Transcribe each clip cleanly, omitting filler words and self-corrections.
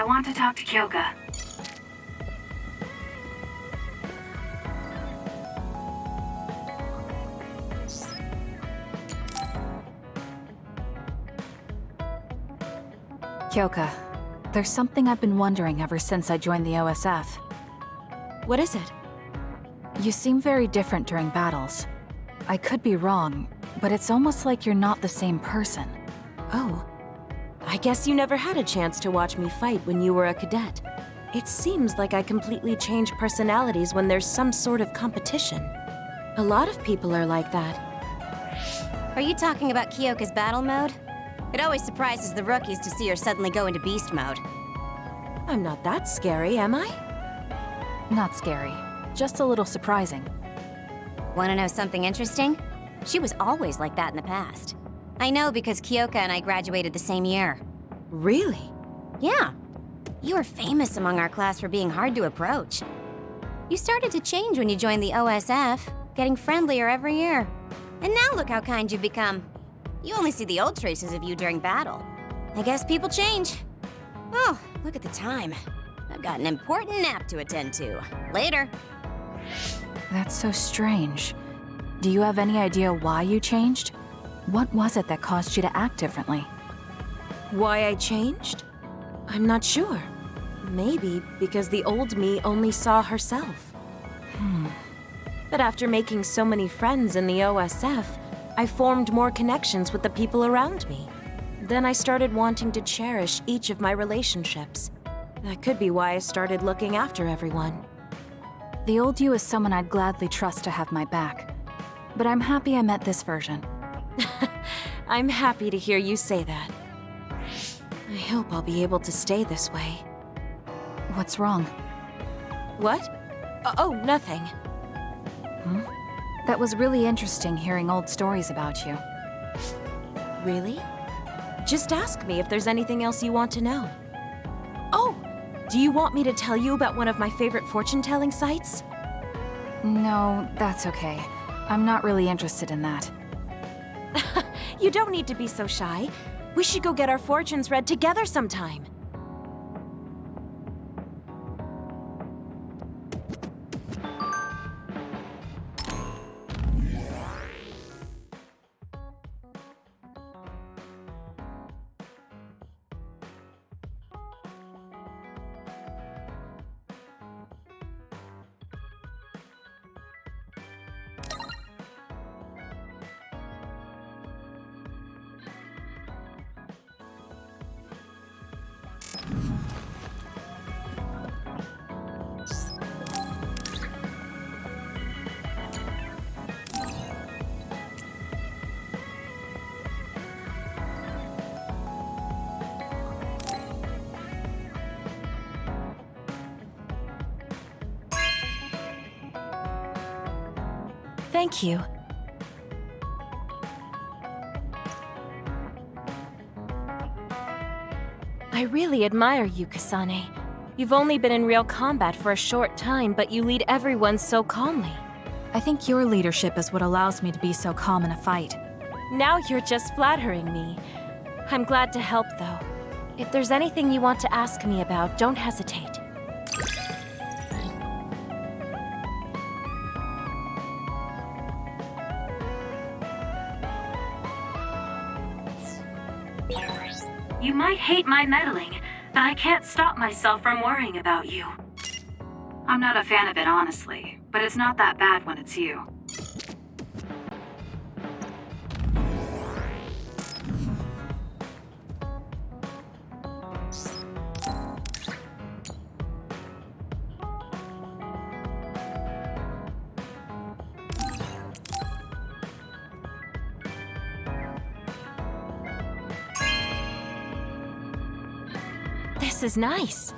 I want to talk to Kyoka. Kyoka, there's something I've been wondering ever since I joined the OSF. What is it? You seem very different during battles. I could be wrong, but it's almost like you're not the same person. Oh. I guess you never had a chance to watch me fight when you were a cadet. It seems like I completely change personalities when there's some sort of competition. A lot of people are like that. Are you talking about Kyoka's battle mode? It always surprises the rookies to see her suddenly go into beast mode. I'm not that scary, am I? Not scary, just a little surprising. Wanna know something interesting? She was always like that in the past. I know because Kyoka and I graduated the same year. Really? Yeah. You were famous among our class for being hard to approach. You started to change when you joined the OSF, getting friendlier every year. And now look how kind you've become. You only see the old traces of you during battle. I guess people change. Oh, look at the time. I've got an important nap to attend to. Later. That's so strange. Do you have any idea why you changed? What was it that caused you to act differently? Why I changed? I'm not sure. Maybe because the old me only saw herself. But after making so many friends in the OSF, I formed more connections with the people around me. Then I started wanting to cherish each of my relationships. That could be why I started looking after everyone. The old you is someone I'd gladly trust to have my back. But I'm happy I met this version. I'm happy to hear you say that. I hope I'll be able to stay this way. What's wrong? What? Oh, nothing. That was really interesting hearing old stories about you. Really? Just ask me if there's anything else you want to know. Oh! Do you want me to tell you about one of my favorite fortune-telling sites? No, that's okay. I'm not really interested in that. You don't need to be so shy. We should go get our fortunes read together sometime. Thank you. I really admire you, Kasane. You've only been in real combat for a short time, but you lead everyone so calmly. I think your leadership is what allows me to be so calm in a fight. Now you're just flattering me. I'm glad to help, though. If there's anything you want to ask me about, don't hesitate. You might hate my meddling, but I can't stop myself from worrying about you. I'm not a fan of it, honestly, but it's not that bad when it's you. This is nice.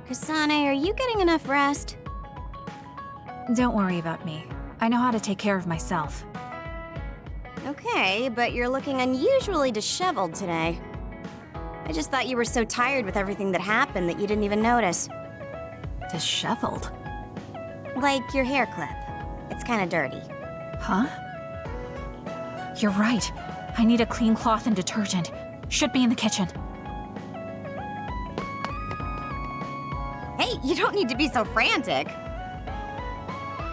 Kasane, are you getting enough rest? Don't worry about me. I know how to take care of myself. Okay, but you're looking unusually disheveled today. I just thought you were so tired with everything that happened that you didn't even notice. Disheveled? Like your hair clip. It's kinda dirty. Huh? You're right. I need a clean cloth and detergent. Should be in the kitchen. Hey, you don't need to be so frantic.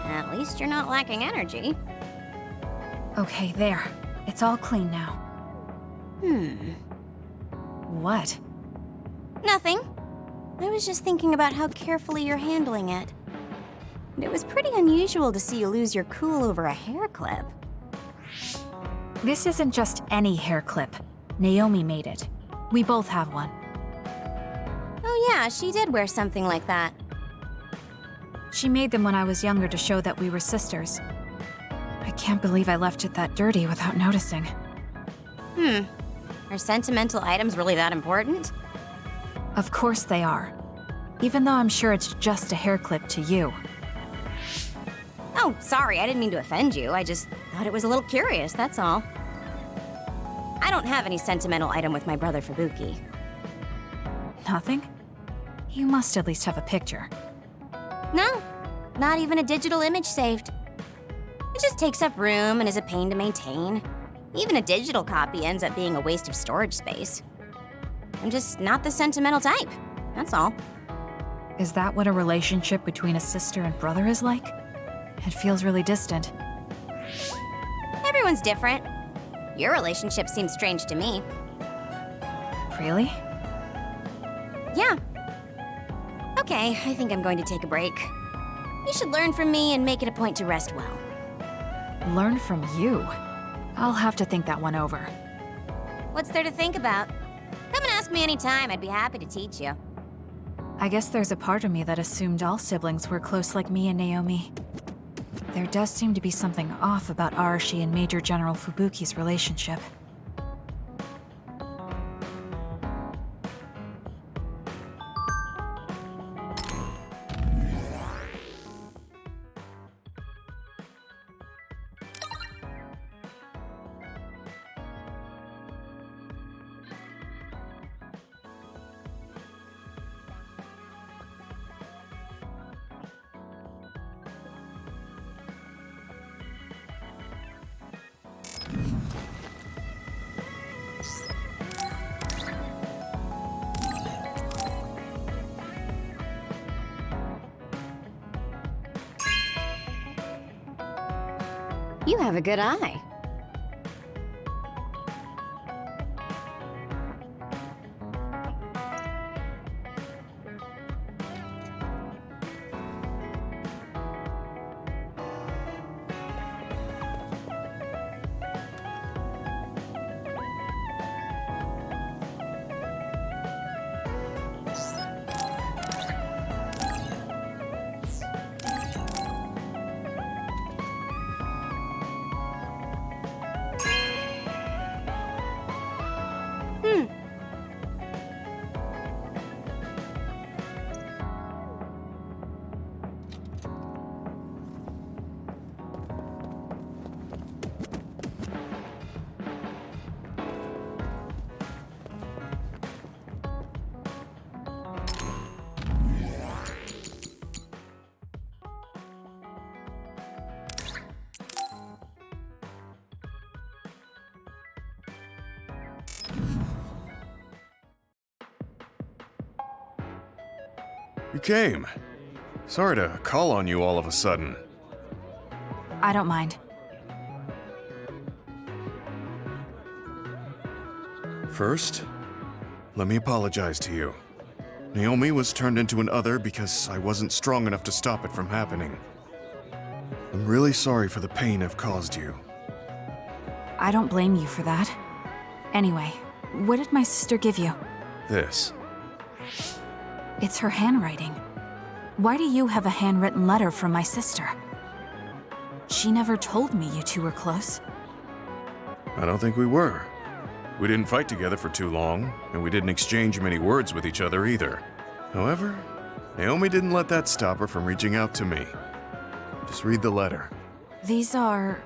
At least you're not lacking energy. Okay, there. It's all clean now. What? Nothing. I was just thinking about how carefully you're handling it. And it was pretty unusual to see you lose your cool over a hair clip. This isn't just any hair clip. Naomi made it. We both have one. Oh yeah, she did wear something like that. She made them when I was younger to show that we were sisters. I can't believe I left it that dirty without noticing. Are sentimental items really that important? Of course they are. Even though I'm sure it's just a hair clip to you. Oh, sorry, I didn't mean to offend you. I just thought it was a little curious, that's all. I don't have any sentimental item with my brother Fubuki. Nothing? You must at least have a picture. No, not even a digital image saved. It just takes up room and is a pain to maintain. Even a digital copy ends up being a waste of storage space. I'm just not the sentimental type, that's all. Is that what a relationship between a sister and brother is like? It feels really distant. Everyone's different. Your relationship seems strange to me. Really? Yeah. Okay, I think I'm going to take a break. You should learn from me and make it a point to rest well. Learn from you? I'll have to think that one over. What's there to think about? Come and ask me anytime, I'd be happy to teach you. I guess there's a part of me that assumed all siblings were close like me and Naomi. There does seem to be something off about Arashi and Major General Fubuki's relationship. You have a good eye. You came. Sorry to call on you all of a sudden. I don't mind. First, let me apologize to you. Naomi was turned into an other because I wasn't strong enough to stop it from happening. I'm really sorry for the pain I've caused you. I don't blame you for that. Anyway, what did my sister give you? This. It's her handwriting. Why do you have a handwritten letter from my sister? She never told me you two were close. I don't think we were. We didn't fight together for too long, and we didn't exchange many words with each other either. However, Naomi didn't let that stop her from reaching out to me. Just read the letter. These are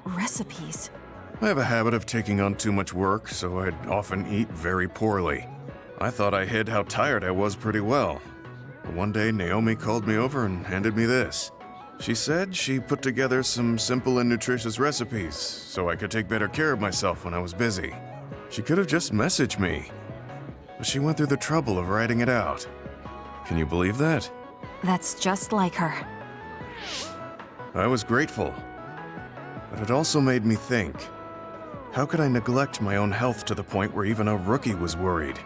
recipes. I have a habit of taking on too much work, so I'd often eat very poorly. I thought I hid how tired I was pretty well. But one day, Naomi called me over and handed me this. She said she put together some simple and nutritious recipes so I could take better care of myself when I was busy. She could have just messaged me, but she went through the trouble of writing it out. Can you believe that? That's just like her. I was grateful, but it also made me think. How could I neglect my own health to the point where even a rookie was worried?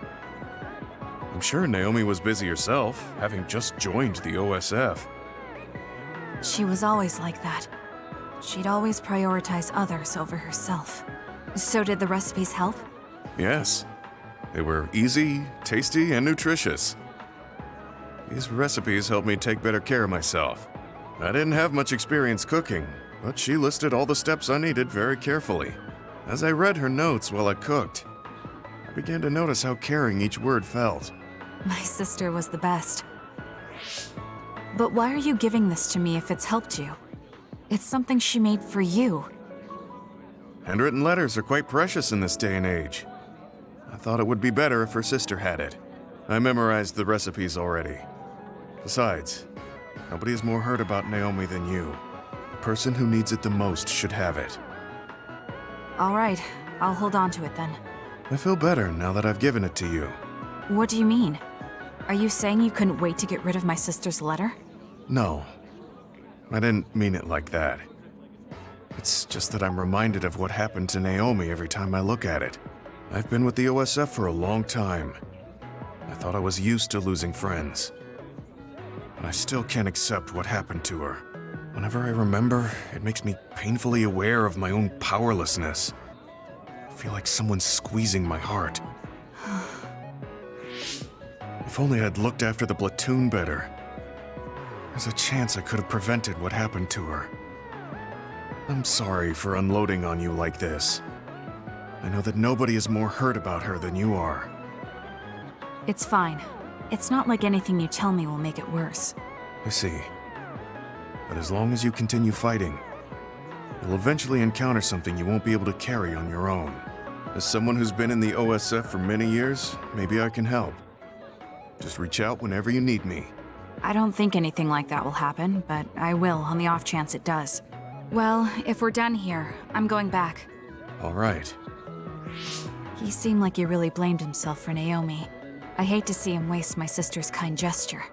I'm sure Naomi was busy herself, having just joined the OSF. She was always like that. She'd always prioritize others over herself. So did the recipes help? Yes. They were easy, tasty, and nutritious. These recipes helped me take better care of myself. I didn't have much experience cooking, but she listed all the steps I needed very carefully. As I read her notes while I cooked, I began to notice how caring each word felt. My sister was the best. But why are you giving this to me if it's helped you? It's something she made for you. Handwritten letters are quite precious in this day and age. I thought it would be better if her sister had it. I memorized the recipes already. Besides, nobody is more hurt about Naomi than you. The person who needs it the most should have it. All right, I'll hold on to it then. I feel better now that I've given it to you. What do you mean? Are you saying you couldn't wait to get rid of my sister's letter? No, I didn't mean it like that. It's just that I'm reminded of what happened to Naomi every time I look at it. I've been with the OSF for a long time. I thought I was used to losing friends. But I still can't accept what happened to her. Whenever I remember, it makes me painfully aware of my own powerlessness. I feel like someone's squeezing my heart. If only I'd looked after the platoon better. There's a chance I could have prevented what happened to her. I'm sorry for unloading on you like this. I know that nobody is more hurt about her than you are. It's fine. It's not like anything you tell me will make it worse. I see. But as long as you continue fighting, you'll eventually encounter something you won't be able to carry on your own. As someone who's been in the OSF for many years, maybe I can help. Just reach out whenever you need me. I don't think anything like that will happen, but I will on the off chance it does. Well, if we're done here, I'm going back. All right. He seemed like he really blamed himself for Naomi. I hate to see him waste my sister's kind gesture.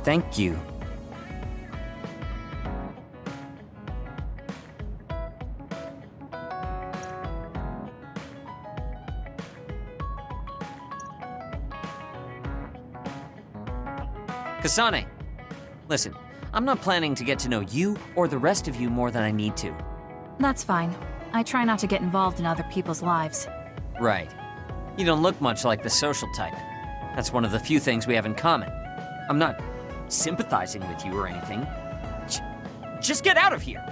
Thank you. Kasane, listen, I'm not planning to get to know you or the rest of you more than I need to. That's fine. I try not to get involved in other people's lives. Right. You don't look much like the social type. That's one of the few things we have in common. I'm not sympathizing with you or anything. Just get out of here!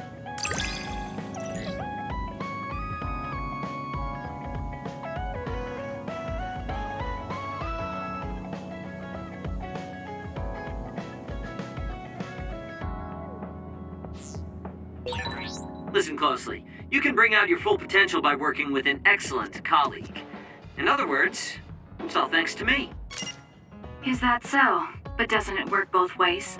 Listen closely. You can bring out your full potential by working with an excellent colleague. In other words, it's all thanks to me. Is that so? But doesn't it work both ways?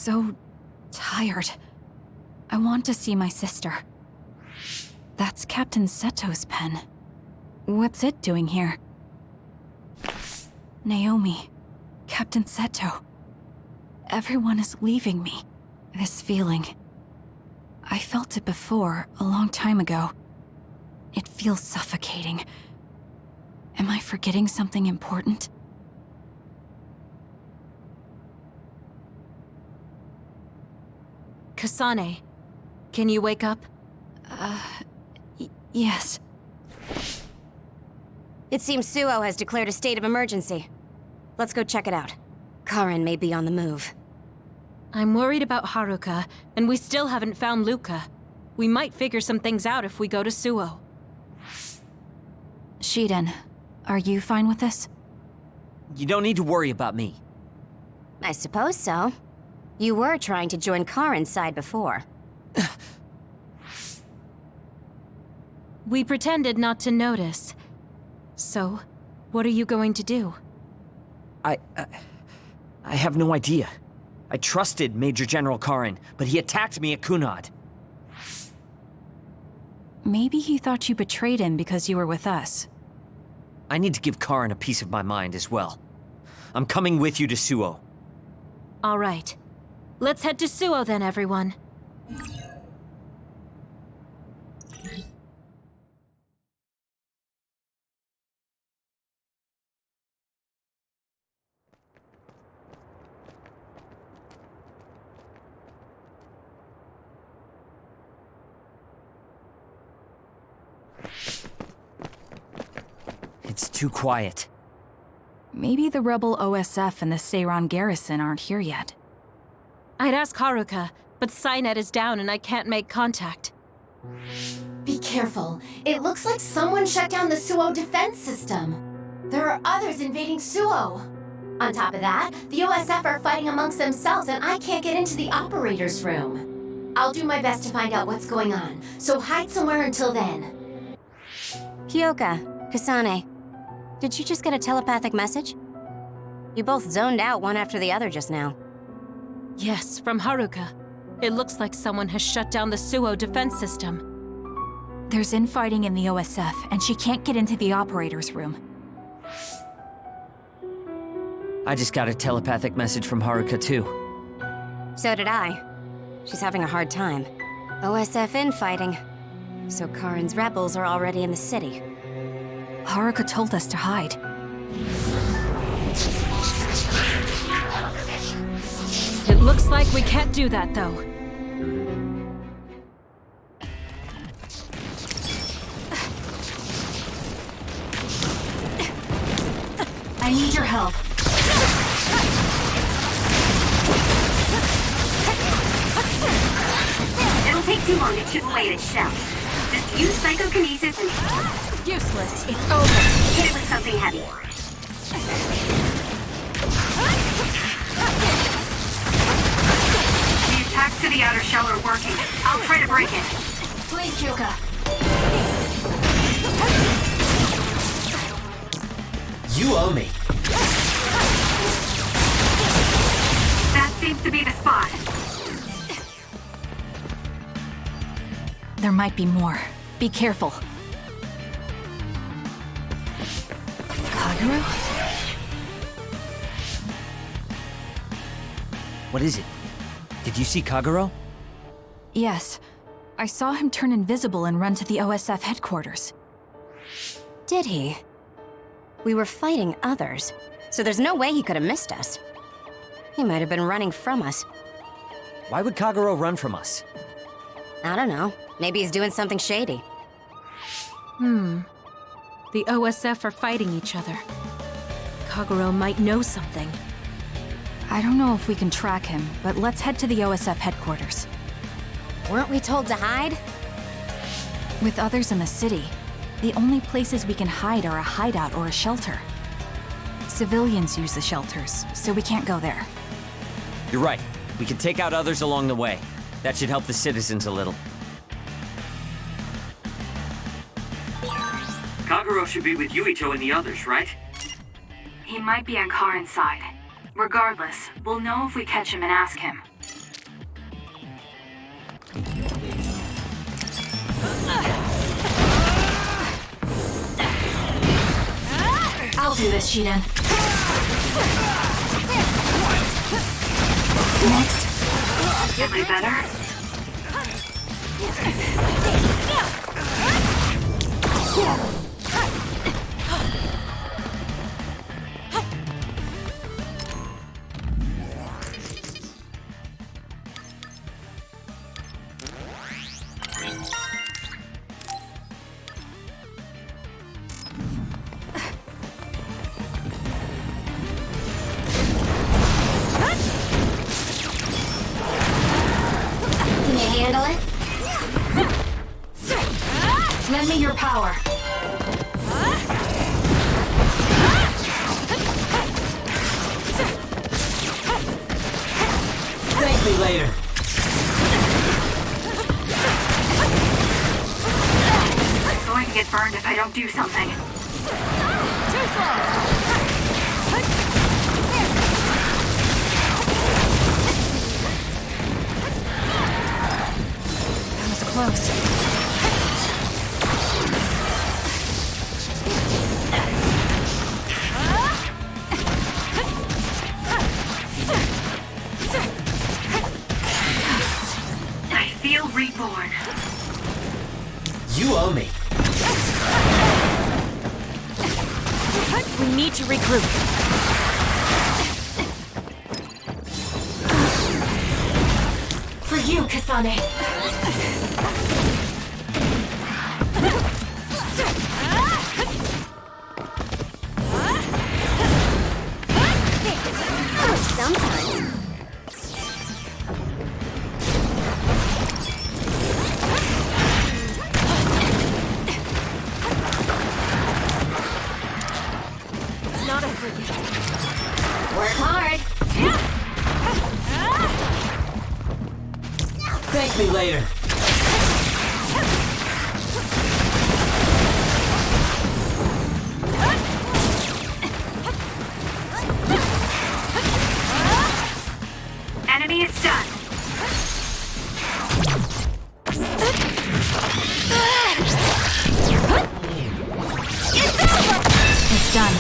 so tired. I want to see my sister. That's Captain Seto's pen. What's it doing here? Naomi, Captain Seto. Everyone is leaving me. This feeling. I felt it before, a long time ago. It feels suffocating. Am I forgetting something important? Kasane, can you wake up? Yes. It seems Suo has declared a state of emergency. Let's go check it out. Karin may be on the move. I'm worried about Haruka, and we still haven't found Luca. We might figure some things out if we go to Suo. Shiden, are you fine with this? You don't need to worry about me. I suppose so. You were trying to join Karin's side before. We pretended not to notice. So, what are you going to do? I have no idea. I trusted Major General Karin, but he attacked me at Kunad. Maybe he thought you betrayed him because you were with us. I need to give Karin a piece of my mind as well. I'm coming with you to Suo. All right. Let's head to Suo then, everyone. It's too quiet. Maybe the rebel OSF and the Seiran garrison aren't here yet. I'd ask Haruka, but Cynet is down and I can't make contact. Be careful. It looks like someone shut down the Suo defense system. There are others invading Suo. On top of that, the OSF are fighting amongst themselves and I can't get into the operator's room. I'll do my best to find out what's going on, so hide somewhere until then. Kyoka, Kasane, did you just get a telepathic message? You both zoned out one after the other just now. Yes, from Haruka. It looks like someone has shut down the Suo defense system. There's infighting in the OSF, and she can't get into the operator's room. I just got a telepathic message from Haruka too. So did I. She's having a hard time. OSF infighting. So Karin's rebels are already in the city. Haruka told us to hide. It looks like we can't do that, though. I need your help. It'll take too long to chip away at its shell. Just use psychokinesis and Useless. It's over. hit it with something heavy. The attacks to the outer shell are working. I'll try to break it. Please, Kyoka. You owe me. That seems to be the spot. There might be more. Be careful. Kagero? What is it? Did you see Kagero? Yes. I saw him turn invisible and run to the OSF headquarters. Did he? We were fighting others, so there's no way he could have missed us. He might have been running from us. Why would Kagero run from us? I don't know. Maybe he's doing something shady. The OSF are fighting each other. Kagero might know something. I don't know if we can track him, but let's head to the OSF headquarters. Weren't we told to hide? With others in the city, the only places we can hide are a hideout or a shelter. Civilians use the shelters, so we can't go there. You're right. We can take out others along the way. That should help the citizens a little. Kagero should be with Yuito and the others, right? He might be on Karin's side. Regardless, we'll know if we catch him and ask him. I'll do this, Shiden. Next. Am I better? Can you handle it? Lend me your power. Thank me later. I'm going to get burned if I don't do something. Too slow. That was close. I feel reborn. You owe me. We need to regroup. For you, Kasane. Sometimes. It's not over yet. Work hard. Thank me later. Enemy is stunned. It's done.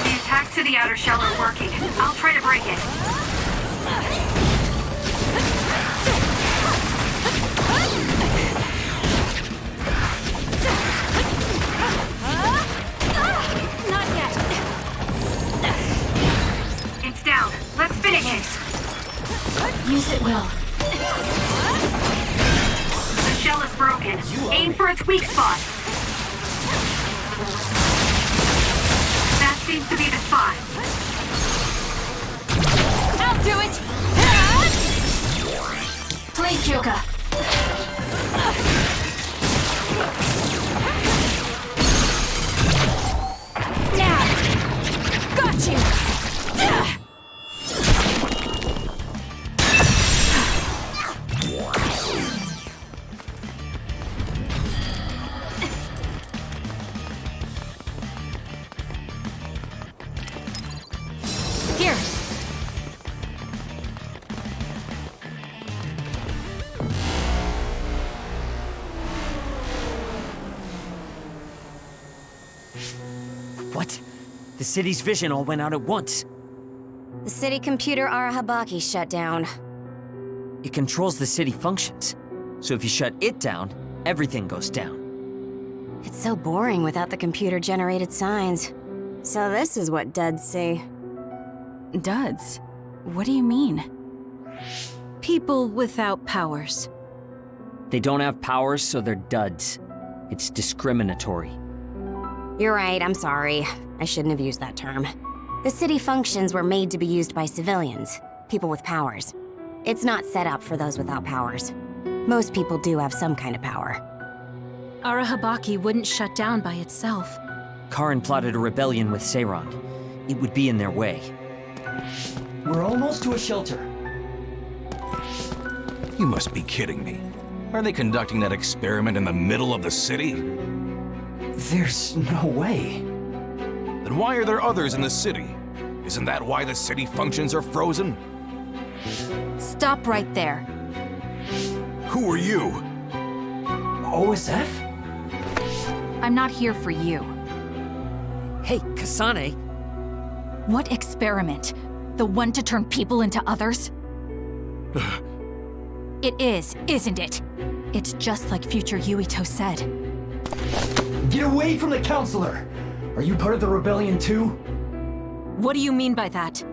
The attacks to the outer shell are working. I'll try to break it. Not yet. It's down. Let's finish it. Use it well. The shell is broken. Aim for its weak spot. That seems to be the spot. I'll do it. Please, Kyoka. Now. Got you. Here. What? The city's vision all went out at once. The city computer Arahabaki shut down. It controls the city functions. So if you shut it down, everything goes down. It's so boring without the computer-generated signs. So this is what duds see. Duds? What do you mean? People without powers. They don't have powers, so they're duds. It's discriminatory. You're right, I'm sorry. I shouldn't have used that term. The city functions were made to be used by civilians, people with powers. It's not set up for those without powers. Most people do have some kind of power. Arahabaki wouldn't shut down by itself. Karin plotted a rebellion with Seiran. It would be in their way. We're almost to a shelter. You must be kidding me. Are they conducting that experiment in the middle of the city? There's no way. Then why are there others in the city? Isn't that why the city functions are frozen? Stop right there. Who are you? OSF? I'm not here for you. Hey, Kasane. What experiment? The one to turn people into others? It is, isn't it? It's just like future Yuito said. Get away from the counselor! Are you part of the rebellion too? What do you mean by that?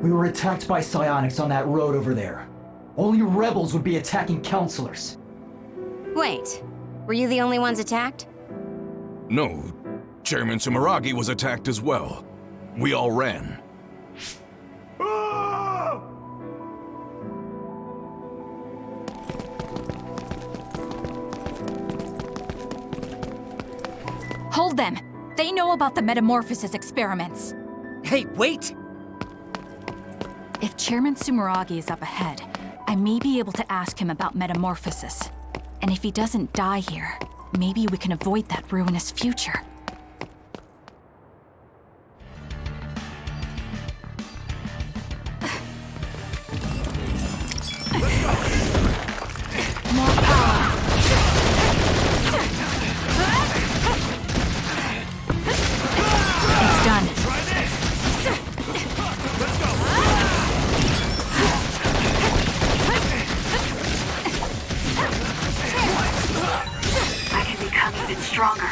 We were attacked by psionics on that road over there. Only rebels would be attacking counselors. Wait, were you the only ones attacked? No. Chairman Sumeragi was attacked as well. We all ran. Hold them! They know about the metamorphosis experiments. Hey, wait! If Chairman Sumeragi is up ahead, I may be able to ask him about metamorphosis. And if he doesn't die here, maybe we can avoid that ruinous future. More power! It's done. I can become even stronger.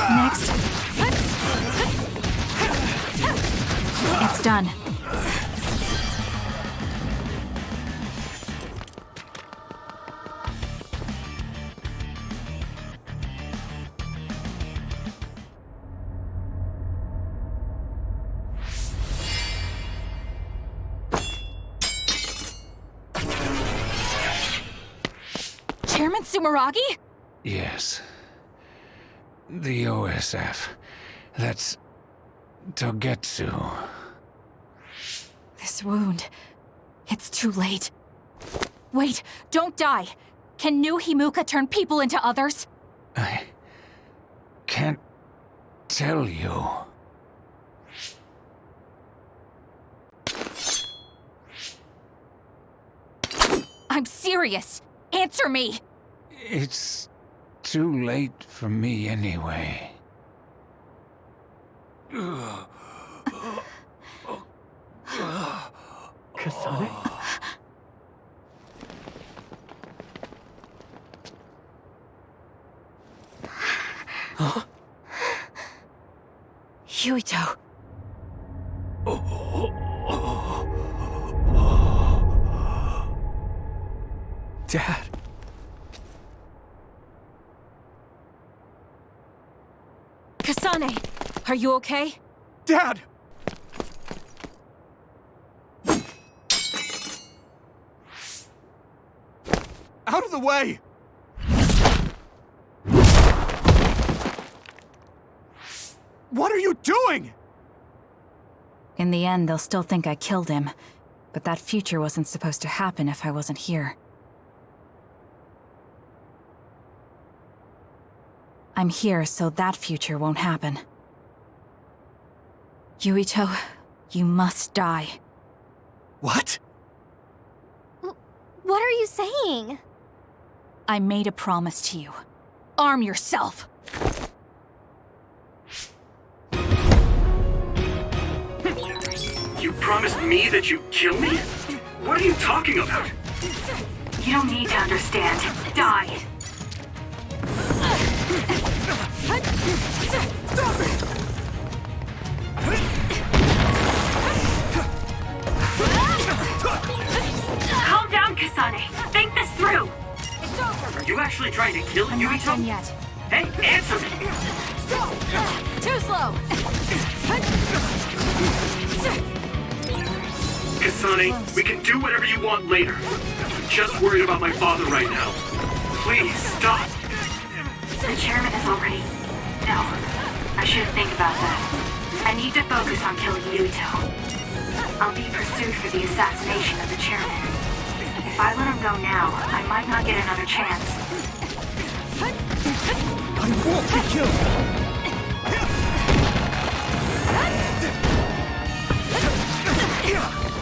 Next. It's done. Chairman Sumeragi? Yes. The OSF. That's Togetsu. This wound. It's too late. Wait, don't die. Can new Himuka turn people into others? I can't tell you. I'm serious. Answer me. It's too late for me anyway. Kasane? Yuito. Dad. Kasane, are you okay? Dad! Out of the way! What are you doing? In the end, they'll still think I killed him. But that future wasn't supposed to happen if I wasn't here. I'm here so that future won't happen. Yuito, you must die. What? What are you saying? I made a promise to you. Arm yourself! You promised me that you'd kill me? What are you talking about? You don't need to understand. Die. Stop it! Calm down, Kasane. Think this through. Are you actually trying to kill I'm not done Yuito? yet. Hey, answer me! Too slow! Kasane, we can do whatever you want later. I'm just worried about my father right now. Please, stop! The chairman is already... No, I shouldn't think about that. I need to focus on killing Yuito. I'll be pursued for the assassination of the chairman. If I let him go now, I might not get another chance. I won't be killed!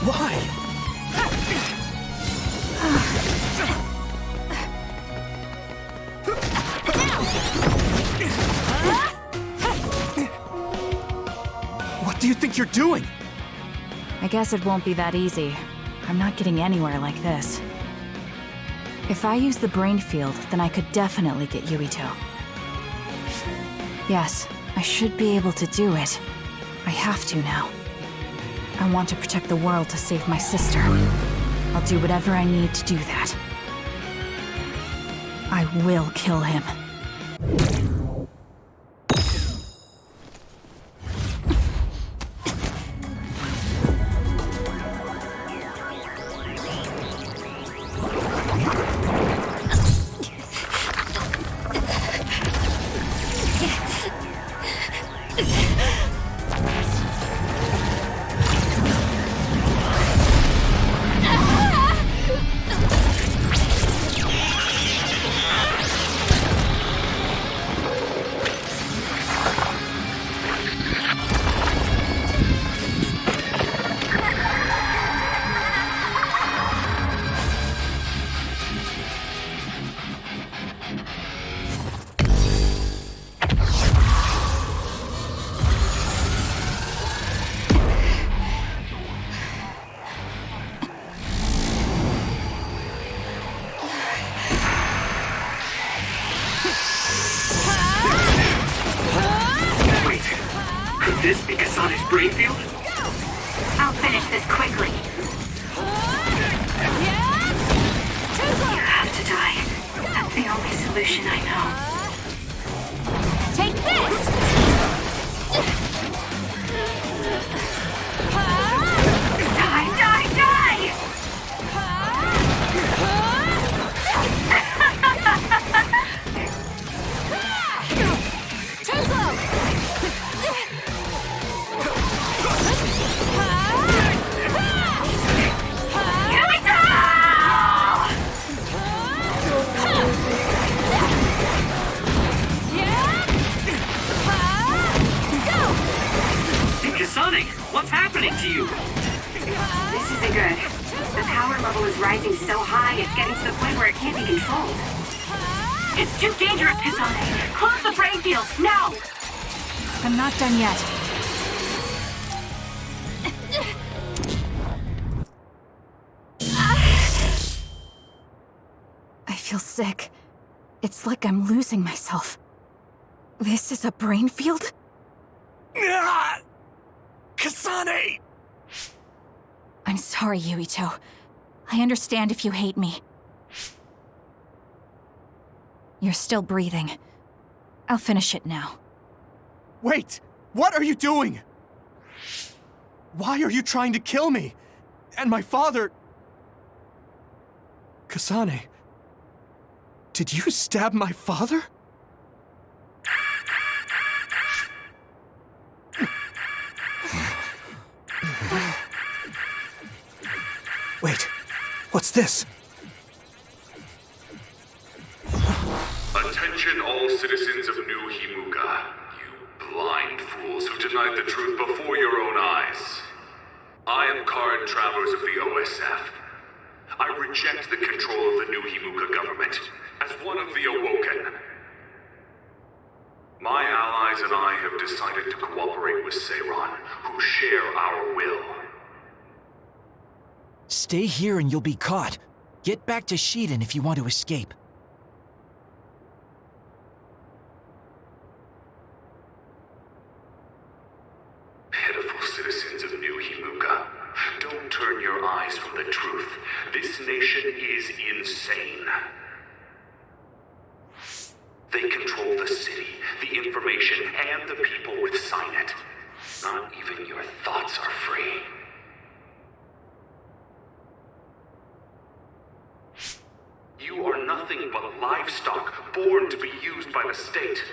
Why? What do you think you're doing? I guess it won't be that easy. I'm not getting anywhere like this. If I use the brain field, then I could definitely get Yuito. Yes, I should be able to do it. I have to now. I want to protect the world to save my sister. I'll do whatever I need to do that. I will kill him. This be Kasane's brain field? I'll finish this quickly. You have to die. That's the only solution I know. Take this! Die, die, die! Too slow! Kasane, what's happening to you? This isn't good. The power level is rising so high, it's getting to the point where it can't be controlled. It's too dangerous, Kasane. Close the brain field, now! I'm not done yet. I feel sick. It's like I'm losing myself. This is a brain field? Ah! Kasane! I'm sorry, Yuito. I understand if you hate me. You're still breathing. I'll finish it now. Wait! What are you doing? Why are you trying to kill me? And my father... Kasane... Did you stab my father? Wait, what's this? Attention all citizens of New Himuka, you blind fools who denied the truth before your own eyes. I am current travelers of the OSF. I reject the control of the New Himuka government as one of the Awoken. My allies and I have decided to cooperate with Seiran, who share our will. Stay here and you'll be caught. Get back to Shiden if you want to escape. Pitiful citizens of New Himuka, don't turn your eyes from the truth. This nation is insane. They control the city, the information, and the people with Signet. Not even your thoughts are free. You are nothing but livestock, born to be used by the state.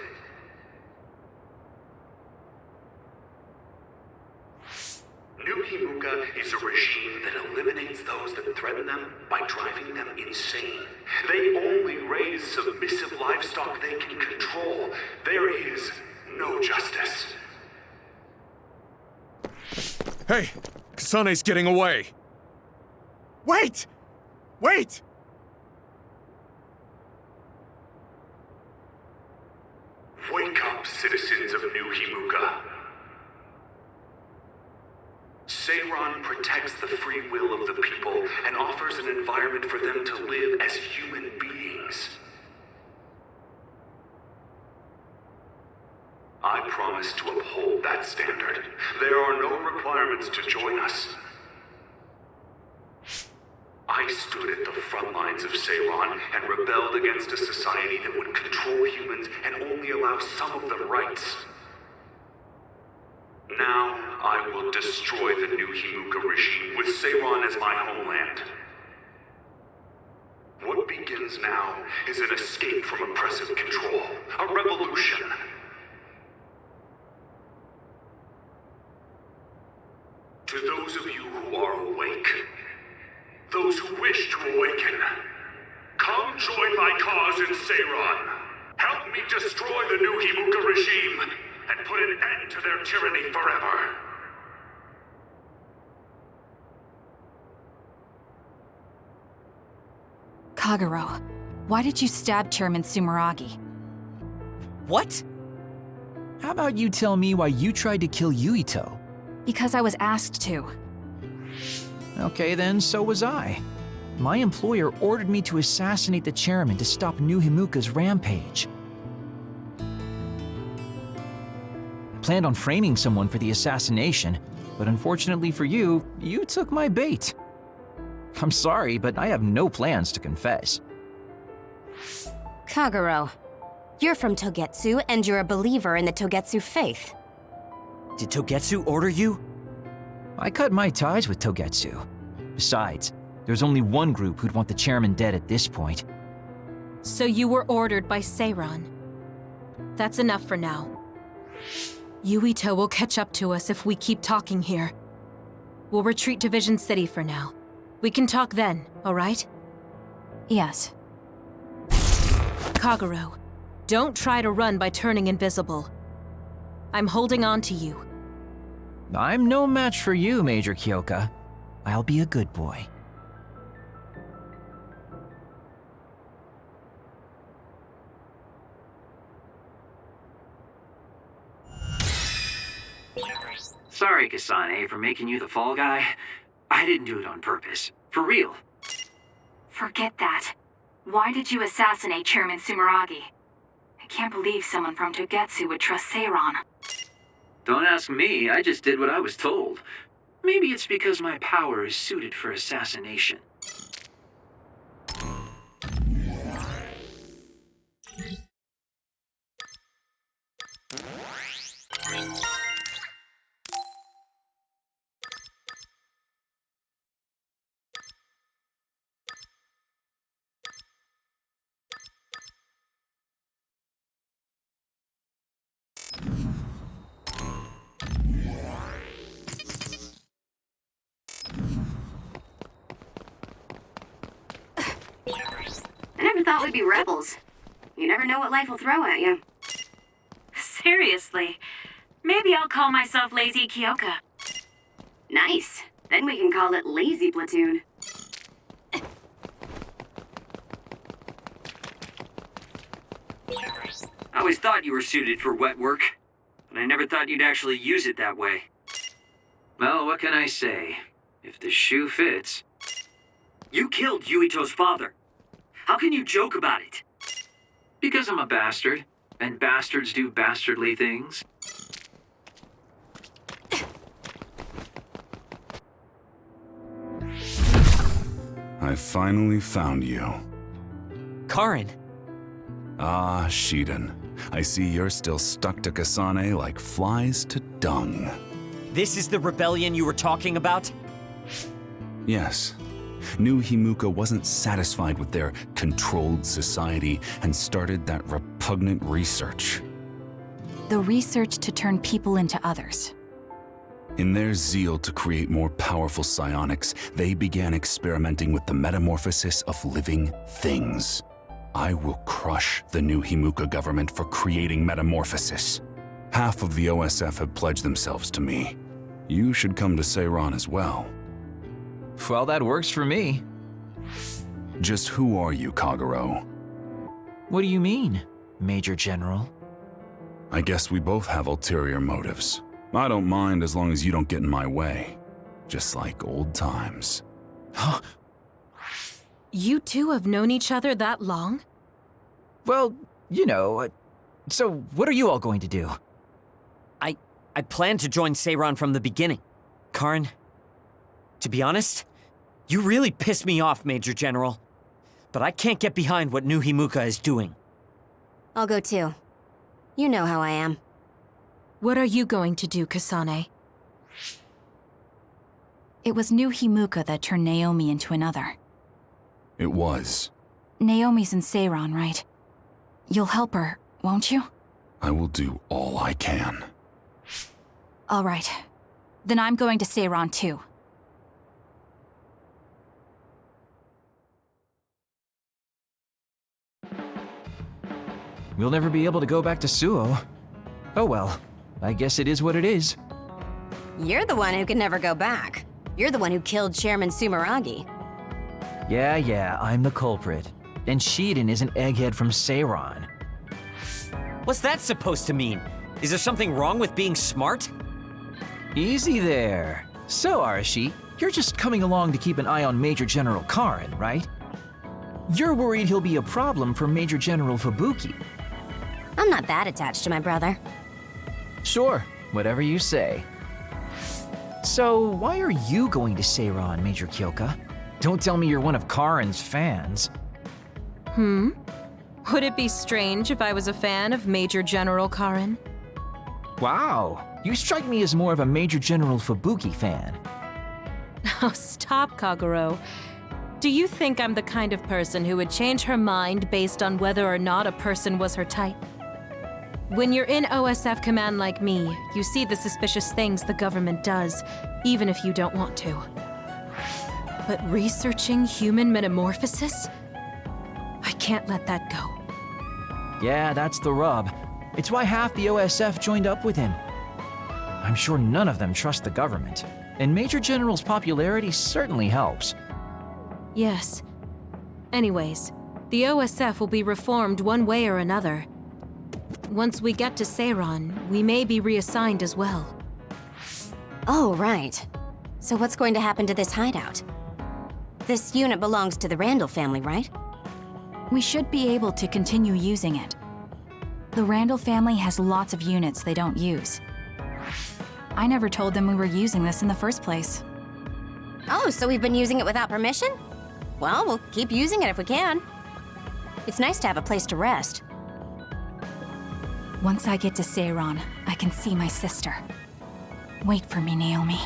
New Himuka is a regime that eliminates those that threaten them by driving them insane. They only raise submissive livestock they can control. There is no justice. Hey! Kasane's getting away! Wait! Wait! Wake up, citizens of New Himuka. Seiran protects the free will of the people and offers an environment for them to live as human beings. I promise to uphold that standard. There are no requirements to join us. I stood at the front lines of Seiran and rebelled against a society that would control humans and only allow some of them rights. Now, I will destroy the New Himuka regime with Seiran as my homeland. What begins now is an escape from oppressive control, a revolution. To those of you who are awake, those who wish to awaken, come join my cause in Seiran. Help me destroy the New Himuka regime and put an end to their tyranny forever. Kagero, why did you stab Chairman Sumeragi? What? How about you tell me why you tried to kill Yuito? Because I was asked to. Okay then, so was I. My employer ordered me to assassinate the chairman to stop New Himuka's rampage. I planned on framing someone for the assassination, but unfortunately for you, you took my bait. I'm sorry, but I have no plans to confess. Kagero, you're from Togetsu and you're a believer in the Togetsu faith. Did Togetsu order you? I cut my ties with Togetsu. Besides, there's only one group who'd want the chairman dead at this point. So you were ordered by Seiran. That's enough for now. Yuito will catch up to us if we keep talking here. We'll retreat to Vision City for now. We can talk then, alright? Yes. Kagero, don't try to run by turning invisible. I'm holding on to you. I'm no match for you, Major Kyoka. I'll be a good boy. Sorry, Kasane, for making you the fall guy. I didn't do it on purpose. For real. Forget that. Why did you assassinate Chairman Sumeragi? I can't believe someone from Togetsu would trust Seiran. Don't ask me, I just did what I was told. Maybe it's because my power is suited for assassination. I never thought we'd be rebels. You never know what life will throw at you. Seriously. Maybe I'll call myself Lazy Kyoka. Nice. Then we can call it Lazy Platoon. I always thought you were suited for wet work, but I never thought you'd actually use it that way. Well, what can I say? If the shoe fits... You killed Yuito's father. How can you joke about it? Because I'm a bastard, and bastards do bastardly things. I finally found you. Karin. Ah, Shiden. I see you're still stuck to Kasane like flies to dung. This is the rebellion you were talking about? Yes. New Himuka wasn't satisfied with their controlled society and started that repugnant research. The research to turn people into others. In their zeal to create more powerful psionics, they began experimenting with the metamorphosis of living things. I will crush the New Himuka government for creating metamorphosis. Half of the OSF have pledged themselves to me. You should come to Seiran as well. Well, that works for me. Just who are you, Kagero? What do you mean, Major General? I guess we both have ulterior motives. I don't mind as long as you don't get in my way. Just like old times. You two have known each other that long? Well, you know, so what are you all going to do? I planned to join Seiran from the beginning. Karin, to be honest, you really piss me off, Major General. But I can't get behind what New Himuka is doing. I'll go too. You know how I am. What are you going to do, Kasane? It was New Himuka that turned Naomi into another. It was. Naomi's in Seiran, right? You'll help her, won't you? I will do all I can. All right. Then I'm going to Seiran too. We'll never be able to go back to Suo. Oh well, I guess it is what it is. You're the one who can never go back. You're the one who killed Chairman Sumeragi. Yeah, I'm the culprit. And Shiden is an egghead from Seiran. What's that supposed to mean? Is there something wrong with being smart? Easy there. So, Arashi, you're just coming along to keep an eye on Major General Karin, right? You're worried he'll be a problem for Major General Fubuki. I'm not that attached to my brother. Sure, whatever you say. So, why are you going to Seiran, Major Kyoka? Don't tell me you're one of Karin's fans. Would it be strange if I was a fan of Major General Karin? Wow, you strike me as more of a Major General Fubuki fan. Oh, stop, Kagero. Do you think I'm the kind of person who would change her mind based on whether or not a person was her type? When you're in OSF command like me, you see the suspicious things the government does, even if you don't want to. But researching human metamorphosis? I can't let that go. Yeah, that's the rub. It's why half the OSF joined up with him. I'm sure none of them trust the government, and Major General's popularity certainly helps. Yes. Anyways, the OSF will be reformed one way or another. Once we get to Seiran, we may be reassigned as well. Oh, right. So what's going to happen to this hideout? This unit belongs to the Randall family, right? We should be able to continue using it. The Randall family has lots of units they don't use. I never told them we were using this in the first place. Oh, so we've been using it without permission? Well, we'll keep using it if we can. It's nice to have a place to rest. Once I get to Seiran, I can see my sister. Wait for me, Naomi.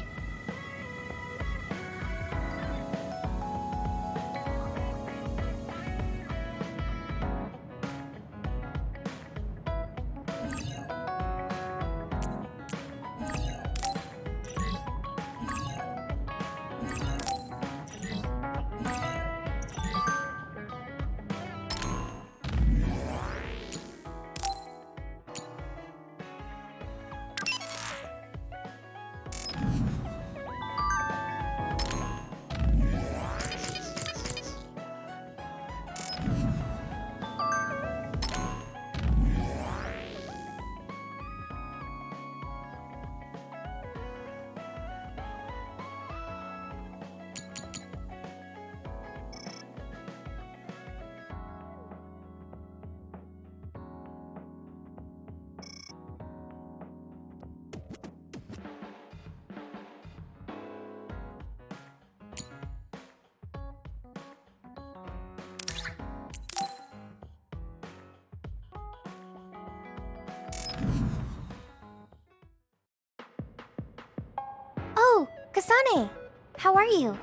Kasane, how are you?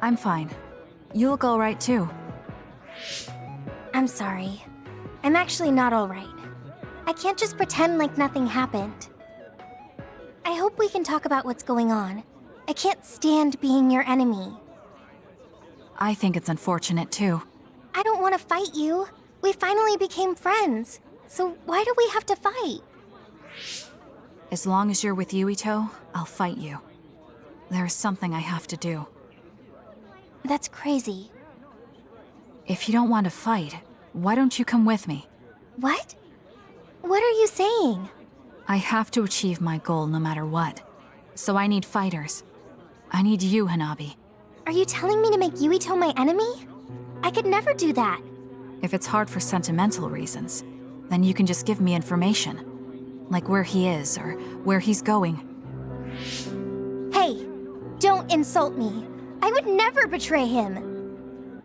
I'm fine. You look alright too. I'm sorry. I'm actually not alright. I can't just pretend like nothing happened. I hope we can talk about what's going on. I can't stand being your enemy. I think it's unfortunate too. I don't want to fight you. We finally became friends. So why do we have to fight? As long as you're with Yuito, I'll fight you. There's something I have to do. That's crazy. If you don't want to fight, why don't you come with me? What? What are you saying? I have to achieve my goal no matter what. So I need fighters. I need you, Hanabi. Are you telling me to make Yuito my enemy? I could never do that. If it's hard for sentimental reasons, then you can just give me information. Like where he is, or where he's going. Hey, don't insult me. I would never betray him.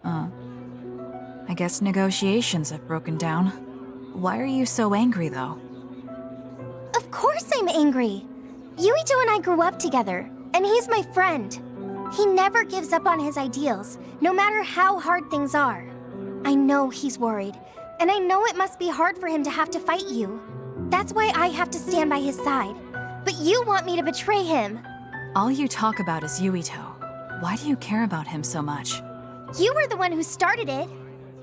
I guess negotiations have broken down. Why are you so angry, though? Of course I'm angry. Yuito and I grew up together, and he's my friend. He never gives up on his ideals, no matter how hard things are. I know he's worried, and I know it must be hard for him to have to fight you. That's why I have to stand by his side. But you want me to betray him. All you talk about is Yuito. Why do you care about him so much? You were the one who started it.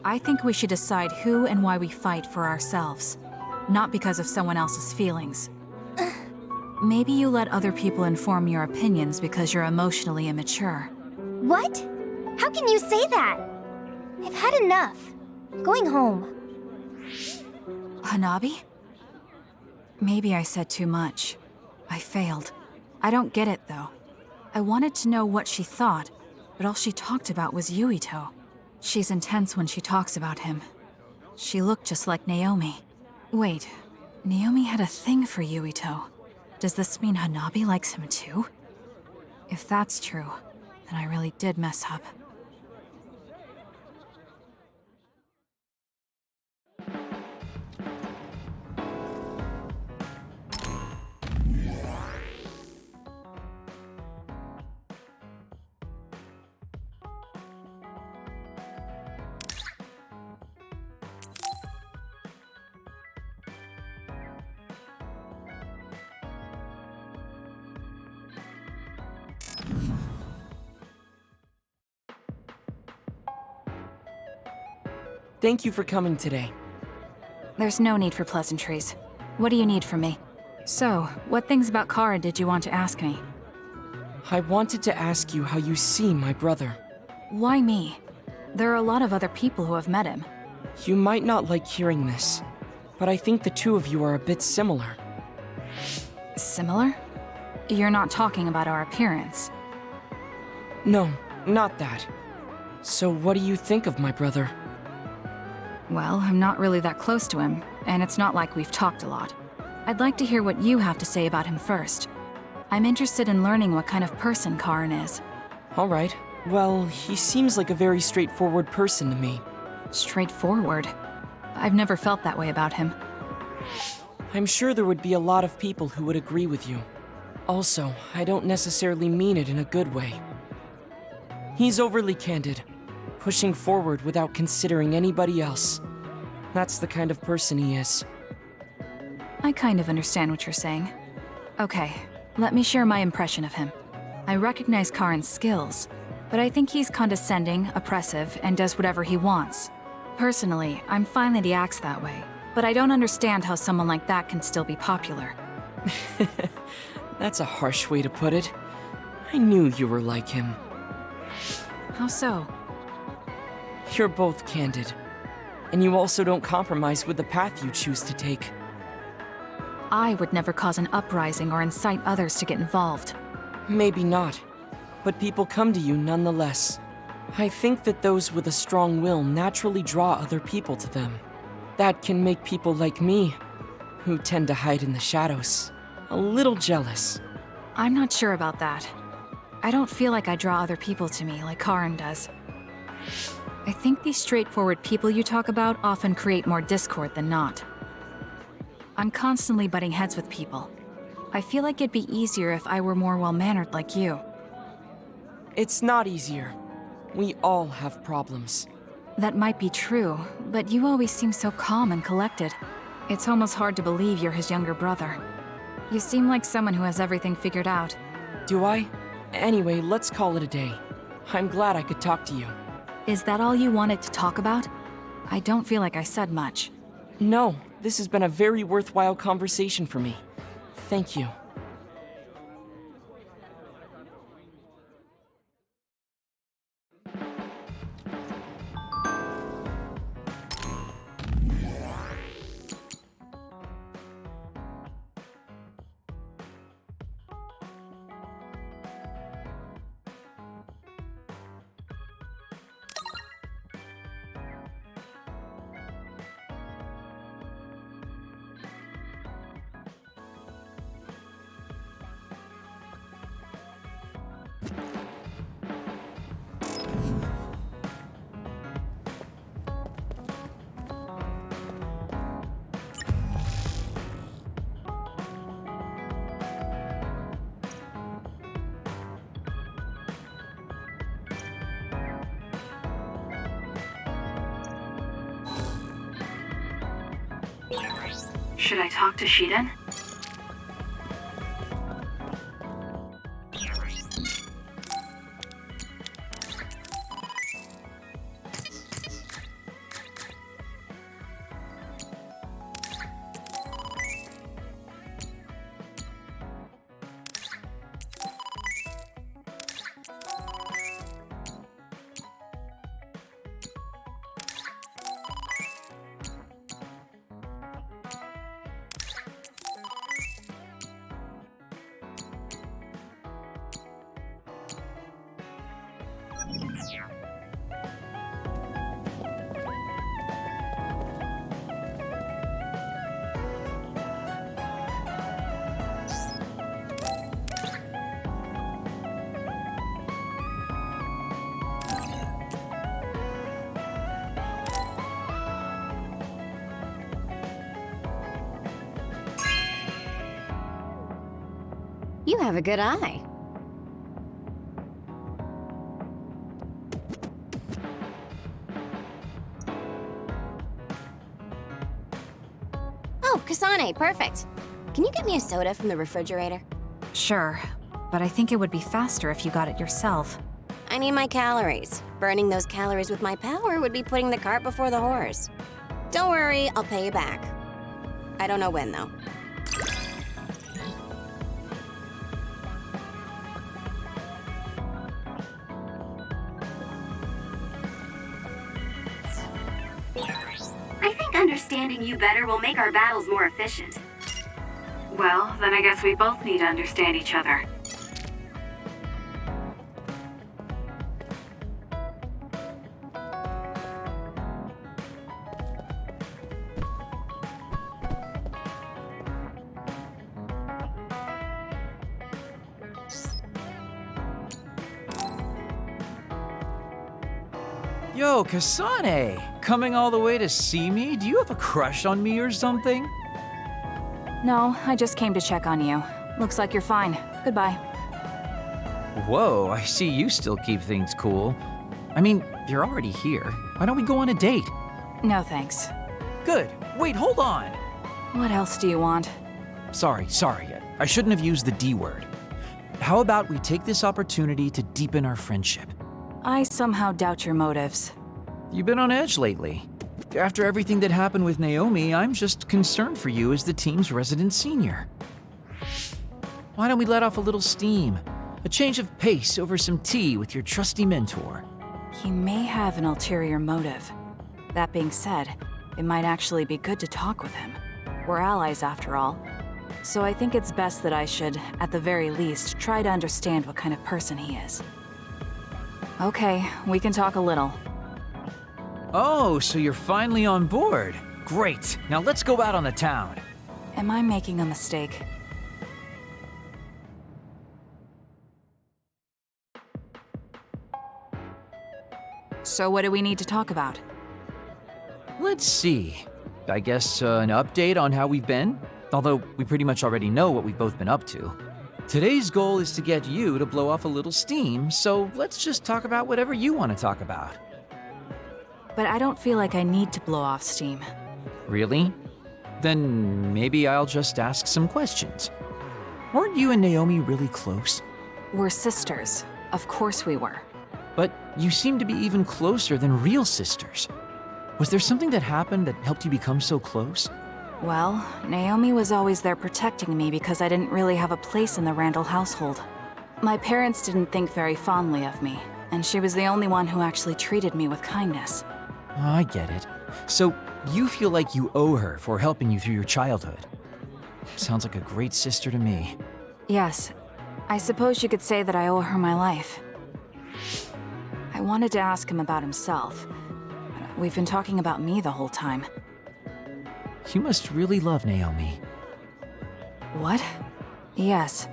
I think we should decide who and why we fight for ourselves, not because of someone else's feelings. Maybe you let other people inform your opinions because you're emotionally immature. What? How can you say that? I've had enough. I'm going home. Hanabi? Maybe I said too much. I failed. I don't get it, though. I wanted to know what she thought, but all she talked about was Yuito. She's intense when she talks about him. She looked just like Naomi. Wait, Naomi had a thing for Yuito. Does this mean Hanabi likes him too? If that's true, then I really did mess up. Thank you for coming today. There's no need for pleasantries. What do you need from me? So, what things about Kara did you want to ask me? I wanted to ask you how you see my brother. Why me? There are a lot of other people who have met him. You might not like hearing this, but I think the two of you are a bit similar. Similar? You're not talking about our appearance. No, not that. So what do you think of my brother? Well, I'm not really that close to him, and it's not like we've talked a lot. I'd like to hear what you have to say about him first. I'm interested in learning what kind of person Karin is. Alright. Well, he seems like a very straightforward person to me. Straightforward? I've never felt that way about him. I'm sure there would be a lot of people who would agree with you. Also, I don't necessarily mean it in a good way. He's overly candid, pushing forward without considering anybody else. That's the kind of person he is. I kind of understand what you're saying. Okay, let me share my impression of him. I recognize Karin's skills, but I think he's condescending, oppressive, and does whatever he wants. Personally, I'm fine that he acts that way, but I don't understand how someone like that can still be popular. That's a harsh way to put it. I knew you were like him. How so? You're both candid. And you also don't compromise with the path you choose to take. I would never cause an uprising or incite others to get involved. Maybe not, but people come to you nonetheless. I think that those with a strong will naturally draw other people to them. That can make people like me, who tend to hide in the shadows, a little jealous. I'm not sure about that. I don't feel like I draw other people to me like Karin does. I think these straightforward people you talk about often create more discord than not. I'm constantly butting heads with people. I feel like it'd be easier if I were more well-mannered like you. It's not easier. We all have problems. That might be true, but you always seem so calm and collected. It's almost hard to believe you're his younger brother. You seem like someone who has everything figured out. Do I? Anyway, let's call it a day. I'm glad I could talk to you. Is that all you wanted to talk about? I don't feel like I said much. No, this has been a very worthwhile conversation for me. Thank you. Should I talk to Shiden? You have a good eye. Oh, Kasane, perfect. Can you get me a soda from the refrigerator? Sure, but I think it would be faster if you got it yourself. I need my calories. Burning those calories with my power would be putting the cart before the horse. Don't worry, I'll pay you back. I don't know when, though. I think understanding you better will make our battles more efficient. Well, then I guess we both need to understand each other. Yo, Kasane! Coming all the way to see me? Do you have a crush on me or something? No, I just came to check on you. Looks like you're fine. Goodbye. Whoa, I see you still keep things cool. I mean, you're already here. Why don't we go on a date? No thanks. Good. Wait, hold on! What else do you want? Sorry. I shouldn't have used the D word. How about we take this opportunity to deepen our friendship? I somehow doubt your motives. You've been on edge lately. After everything that happened with Naomi, I'm just concerned for you as the team's resident senior. Why don't we let off a little steam? A change of pace over some tea with your trusty mentor. He may have an ulterior motive. That being said, it might actually be good to talk with him. We're allies after all. So I think it's best that I should, at the very least, try to understand what kind of person he is. Okay, we can talk a little. Oh, so you're finally on board. Great. Now let's go out on the town. Am I making a mistake? So what do we need to talk about? Let's see. I guess an update on how we've been? Although we pretty much already know what we've both been up to. Today's goal is to get you to blow off a little steam, so let's just talk about whatever you want to talk about. But I don't feel like I need to blow off steam. Really? Then maybe I'll just ask some questions. Weren't you and Naomi really close? We're sisters. Of course we were. But you seem to be even closer than real sisters. Was there something that happened that helped you become so close? Well, Naomi was always there protecting me because I didn't really have a place in the Randall household. My parents didn't think very fondly of me, and she was the only one who actually treated me with kindness. Oh, I get it. So you feel like you owe her for helping you through your childhood. Sounds like a great sister to me. Yes, I suppose you could say that I owe her my life. I wanted to ask him about himself. We've been talking about me the whole time. You must really love Naomi. What? Yes.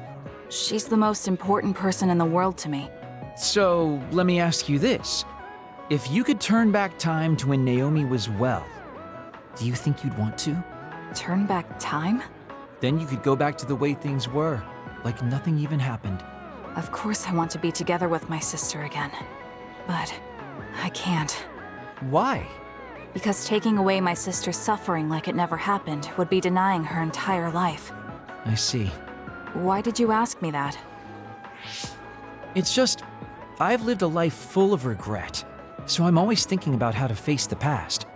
She's the most important person in the world to me. So, let me ask you this. If you could turn back time to when Naomi was well, do you think you'd want to? Turn back time? Then you could go back to the way things were, like nothing even happened. Of course I want to be together with my sister again. But I can't. Why? Because taking away my sister's suffering like it never happened would be denying her entire life. I see. Why did you ask me that? It's just, I've lived a life full of regret, so I'm always thinking about how to face the past.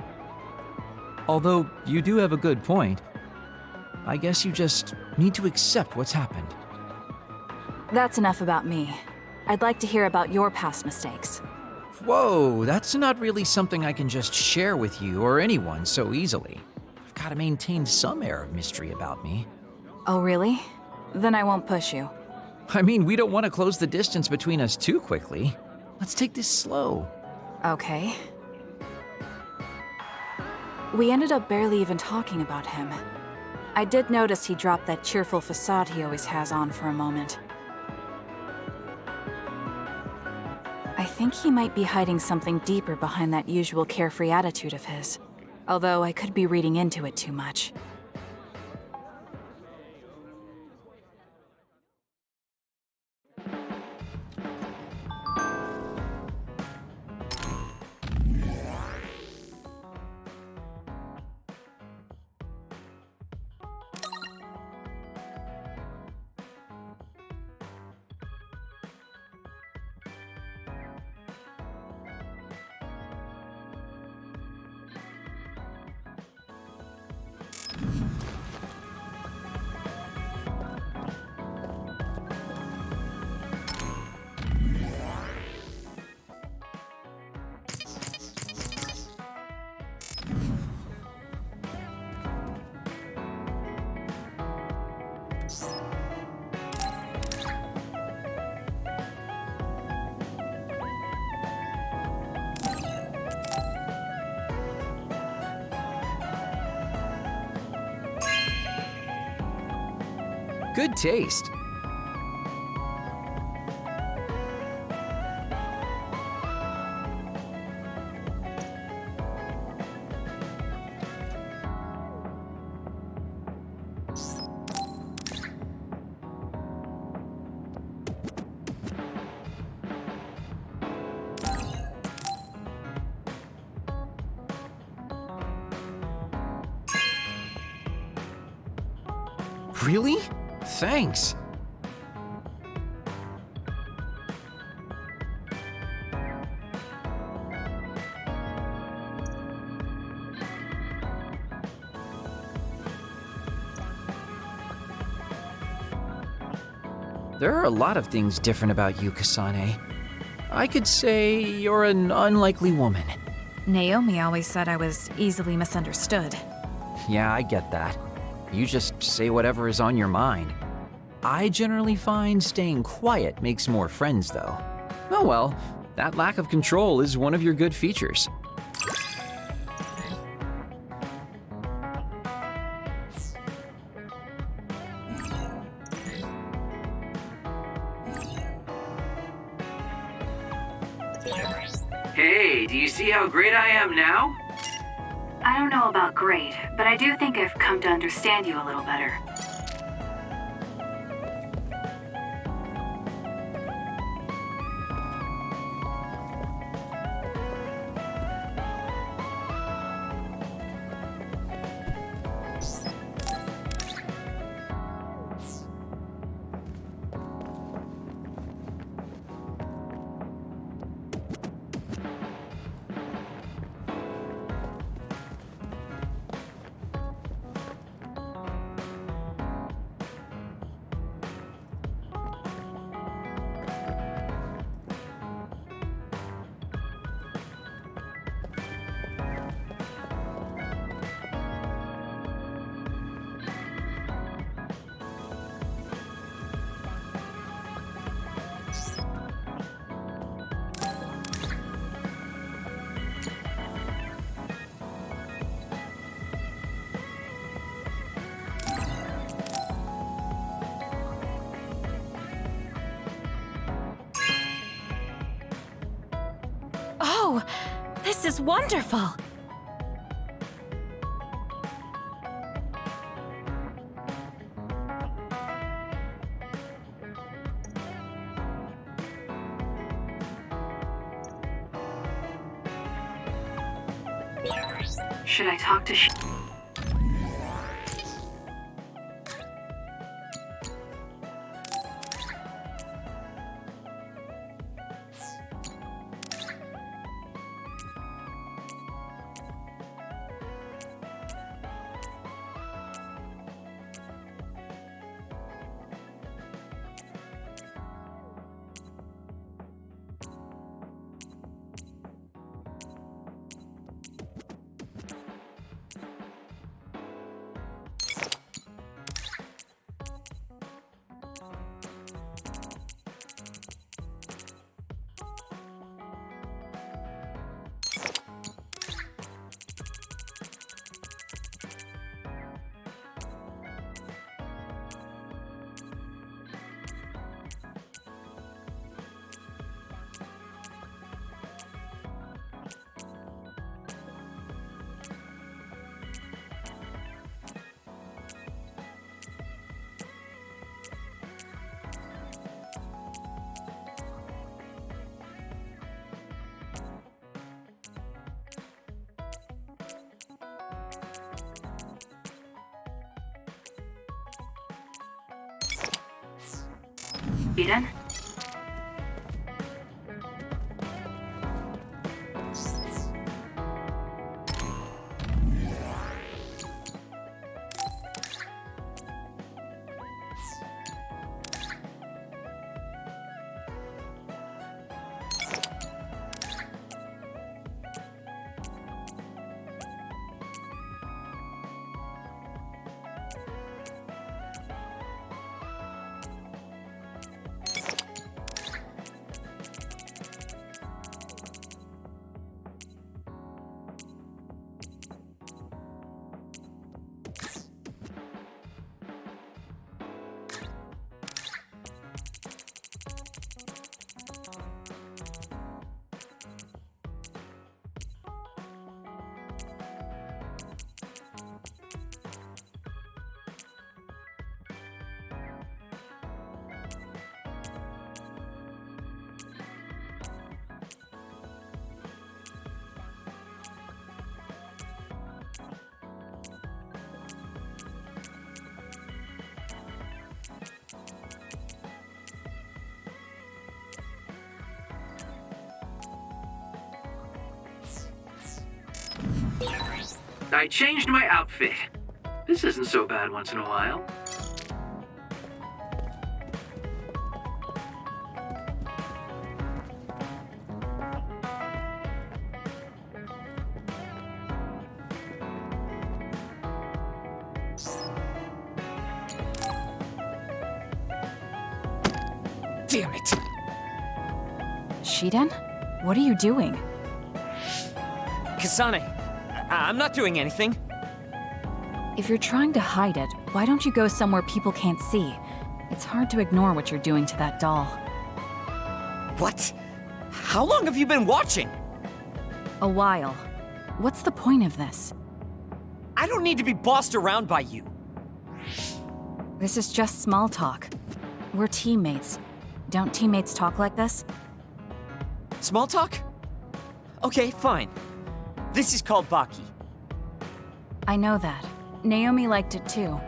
Although you do have a good point. I guess you just need to accept what's happened. That's enough about me. I'd like to hear about your past mistakes. Whoa, that's not really something I can just share with you or anyone so easily. I've got to maintain some air of mystery about me. Oh, really? Then I won't push you. I mean, we don't want to close the distance between us too quickly. Let's take this slow. Okay. We ended up barely even talking about him. I did notice he dropped that cheerful facade he always has on for a moment. I think he might be hiding something deeper behind that usual carefree attitude of his. Although I could be reading into it too much. Good taste. Really? Thanks. There are a lot of things different about you, Kasane. I could say you're an unlikely woman. Naomi always said I was easily misunderstood. Yeah, I get that. You just say whatever is on your mind. I generally find staying quiet makes more friends, though. Oh well, that lack of control is one of your good features. Hey, do you see how great I am now? I don't know about great, but I do think I've come to understand you a little better. Oh, this is wonderful! Should I talk to Eden? I changed my outfit. This isn't so bad once in a while. Damn it! Shiden? What are you doing? Kasane, I'm not doing anything. If you're trying to hide it, why don't you go somewhere people can't see? It's hard to ignore what you're doing to that doll. What? How long have you been watching? A while. What's the point of this? I don't need to be bossed around by you. This is just small talk. We're teammates. Don't teammates talk like this? Small talk? Okay, fine. This is called Baki. I know that. Naomi liked it too.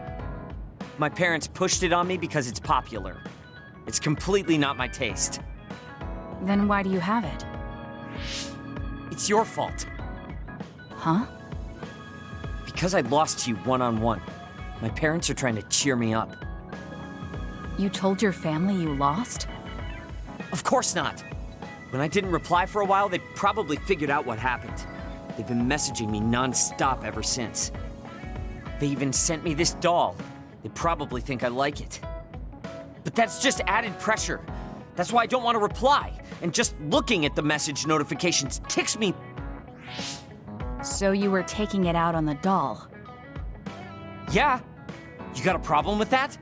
My parents pushed it on me because it's popular. It's completely not my taste. Then why do you have it? It's your fault. Huh? Because I lost to you one-on-one. My parents are trying to cheer me up. You told your family you lost? Of course not. When I didn't reply for a while, they probably figured out what happened. They've been messaging me non-stop ever since. They even sent me this doll. They probably think I like it. But that's just added pressure. That's why I don't want to reply. And just looking at the message notifications ticks me. So you were taking it out on the doll? Yeah. You got a problem with that?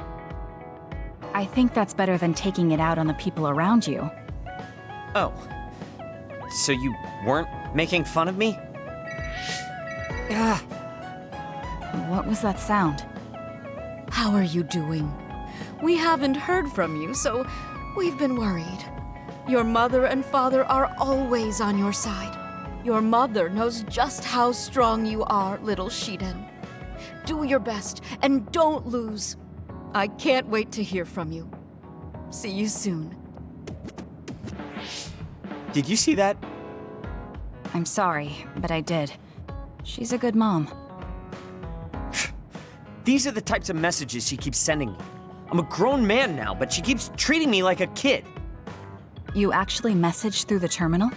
I think that's better than taking it out on the people around you. Oh. So you weren't making fun of me? Ah. What was that sound? How are you doing? We haven't heard from you, so we've been worried. Your mother and father are always on your side. Your mother knows just how strong you are, little Shiden. Do your best and don't lose. I can't wait to hear from you. See you soon. Did you see that? I'm sorry, but I did. She's a good mom. These are the types of messages she keeps sending me. I'm a grown man now, but she keeps treating me like a kid. You actually messaged through the terminal?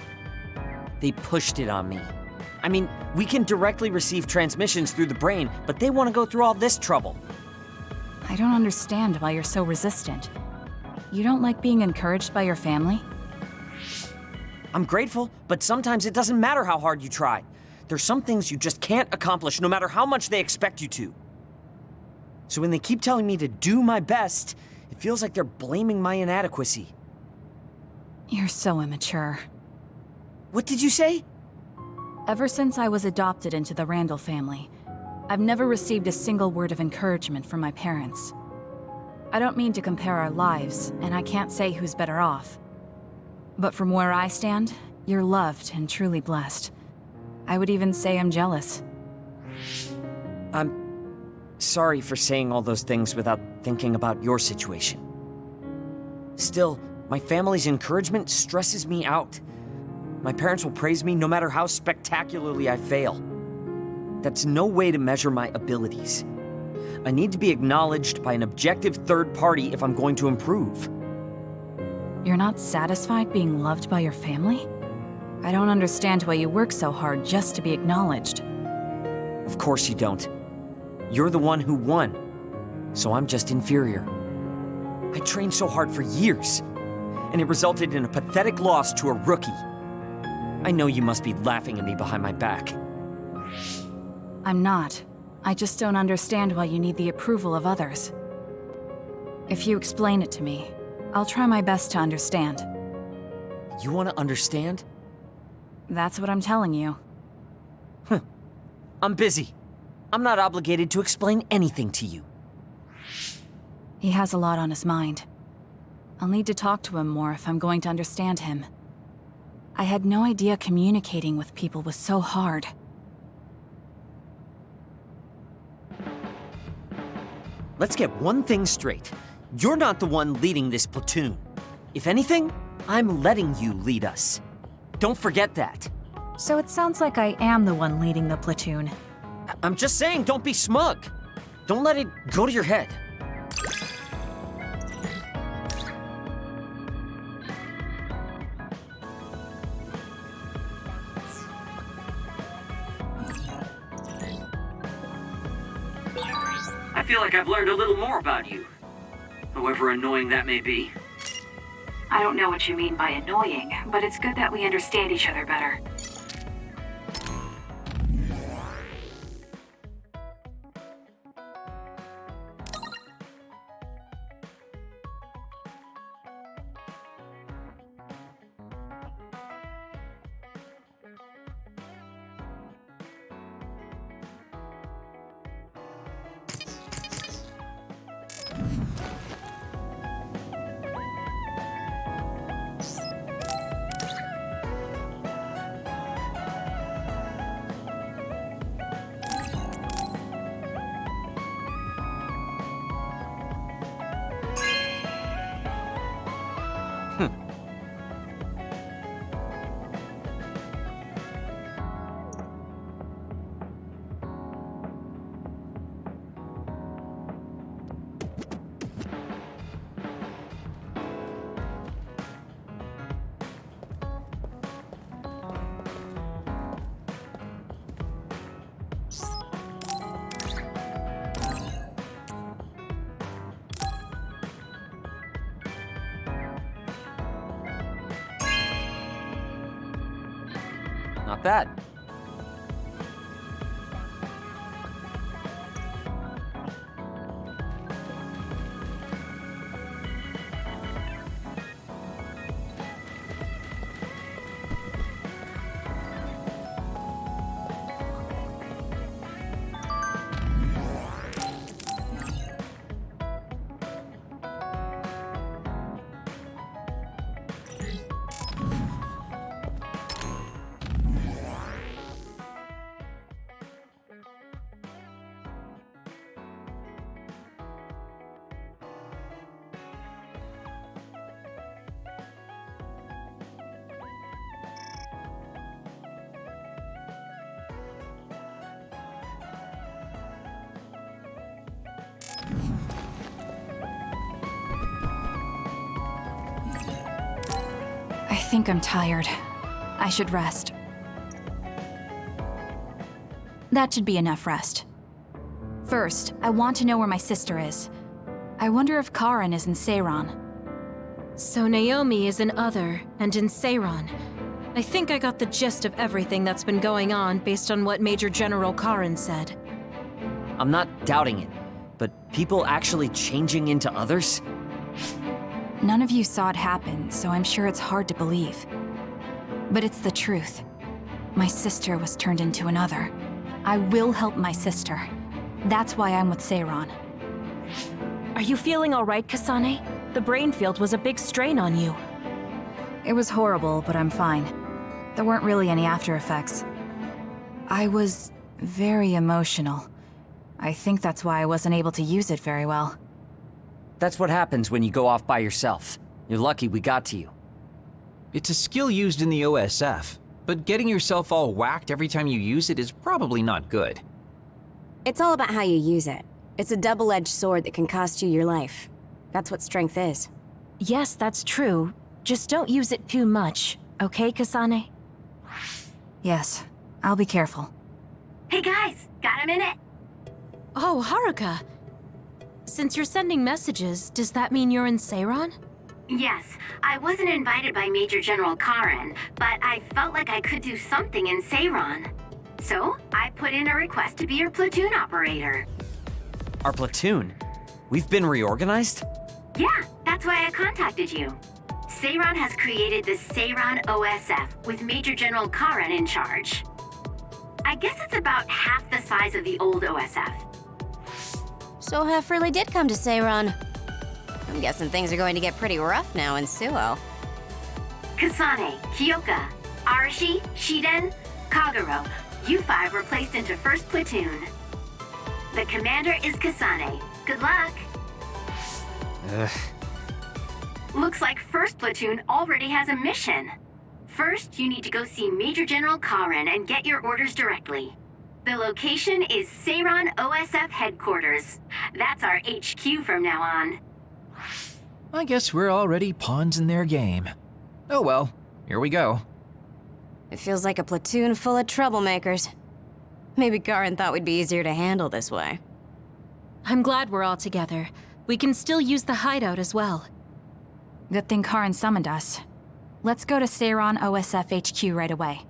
They pushed it on me. I mean, we can directly receive transmissions through the brain, but they want to go through all this trouble. I don't understand why you're so resistant. You don't like being encouraged by your family? I'm grateful, but sometimes it doesn't matter how hard you try. There's some things you just can't accomplish no matter how much they expect you to. So when they keep telling me to do my best, it feels like they're blaming my inadequacy. You're so immature. What did you say? Ever since I was adopted into the Randall family, I've never received a single word of encouragement from my parents. I don't mean to compare our lives, and I can't say who's better off. But from where I stand, you're loved and truly blessed. I would even say I'm jealous. I'm sorry for saying all those things without thinking about your situation. Still, my family's encouragement stresses me out. My parents will praise me no matter how spectacularly I fail. That's no way to measure my abilities. I need to be acknowledged by an objective third party if I'm going to improve. You're not satisfied being loved by your family? I don't understand why you work so hard just to be acknowledged. Of course you don't. You're the one who won, so I'm just inferior. I trained so hard for years, and it resulted in a pathetic loss to a rookie. I know you must be laughing at me behind my back. I'm not. I just don't understand why you need the approval of others. If you explain it to me, I'll try my best to understand. You want to understand? That's what I'm telling you. I'm busy. I'm not obligated to explain anything to you. He has a lot on his mind. I'll need to talk to him more if I'm going to understand him. I had no idea communicating with people was so hard. Let's get one thing straight. You're not the one leading this platoon. If anything, I'm letting you lead us. Don't forget that. So it sounds like I am the one leading the platoon. I'm just saying, don't be smug. Don't let it go to your head. I feel like I've learned a little more about you. However annoying that may be. I don't know what you mean by annoying, but it's good that we understand each other better. that? I think I'm tired. I should rest. That should be enough rest. First, I want to know where my sister is. I wonder if Karen is in Seiran. So Naomi is in Other and in Seiran. I think I got the gist of everything that's been going on based on what Major General Karen said. I'm not doubting it, but people actually changing into others? None of you saw it happen, so I'm sure it's hard to believe. But it's the truth. My sister was turned into another. I will help my sister. That's why I'm with Seiran. Are you feeling all right, Kasane? The brain field was a big strain on you. It was horrible, but I'm fine. There weren't really any after effects. I was very emotional. I think that's why I wasn't able to use it very well. That's what happens when you go off by yourself. You're lucky we got to you. It's a skill used in the OSF, but getting yourself all whacked every time you use it is probably not good. It's all about how you use it. It's a double-edged sword that can cost you your life. That's what strength is. Yes, that's true. Just don't use it too much, okay, Kasane? Yes, I'll be careful. Hey guys, got a minute? Oh, Haruka. Since you're sending messages, does that mean you're in Seiran? Yes, I wasn't invited by Major General Karen, but I felt like I could do something in Seiran. So, I put in a request to be your platoon operator. Our platoon? We've been reorganized? Yeah, that's why I contacted you. Seiran has created the Seiran OSF with Major General Karen in charge. I guess it's about half the size of the old OSF. So Hef really did come to Seiran. I'm guessing things are going to get pretty rough now in Suo. Kasane, Kyoka, Arashi, Shiden, Kagero, you five were placed into 1st Platoon. The commander is Kasane. Good luck. Looks like 1st Platoon already has a mission. First, you need to go see Major General Karen and get your orders directly. The location is Seiran OSF headquarters. That's our HQ from now on. I guess we're already pawns in their game. Oh well, here we go. It feels like a platoon full of troublemakers. Maybe Karen thought we'd be easier to handle this way. I'm glad we're all together. We can still use the hideout as well. Good thing Karen summoned us. Let's go to Seiran OSF HQ right away.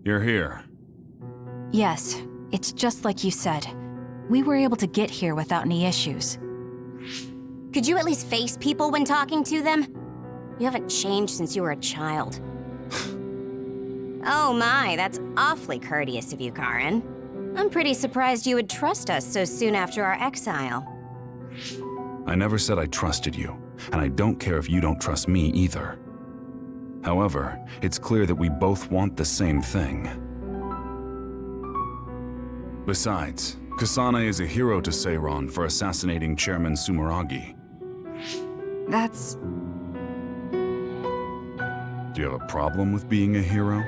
You're here. Yes, it's just like you said. We were able to get here without any issues. Could you at least face people when talking to them? You haven't changed since you were a child. Oh my, that's awfully courteous of you, Karen. I'm pretty surprised you would trust us so soon after our exile. I never said I trusted you, and I don't care if you don't trust me either. However, it's clear that we both want the same thing. Besides, Kasane is a hero to Seiran for assassinating Chairman Sumeragi. That's... Do you have a problem with being a hero?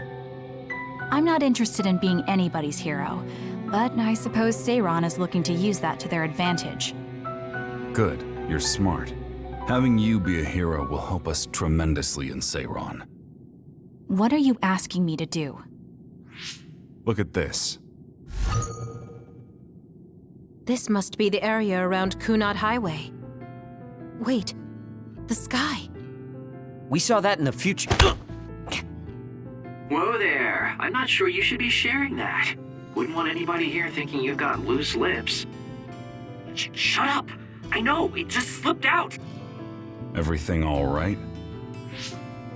I'm not interested in being anybody's hero, but I suppose Seiran is looking to use that to their advantage. Good, you're smart. Having you be a hero will help us tremendously in Seiran. What are you asking me to do? Look at this. This must be the area around Kunad Highway. Wait, the sky. We saw that in the future. Whoa there. I'm not sure you should be sharing that. Wouldn't want anybody here thinking you've got loose lips. Shut up! I know, it just slipped out! Everything all right?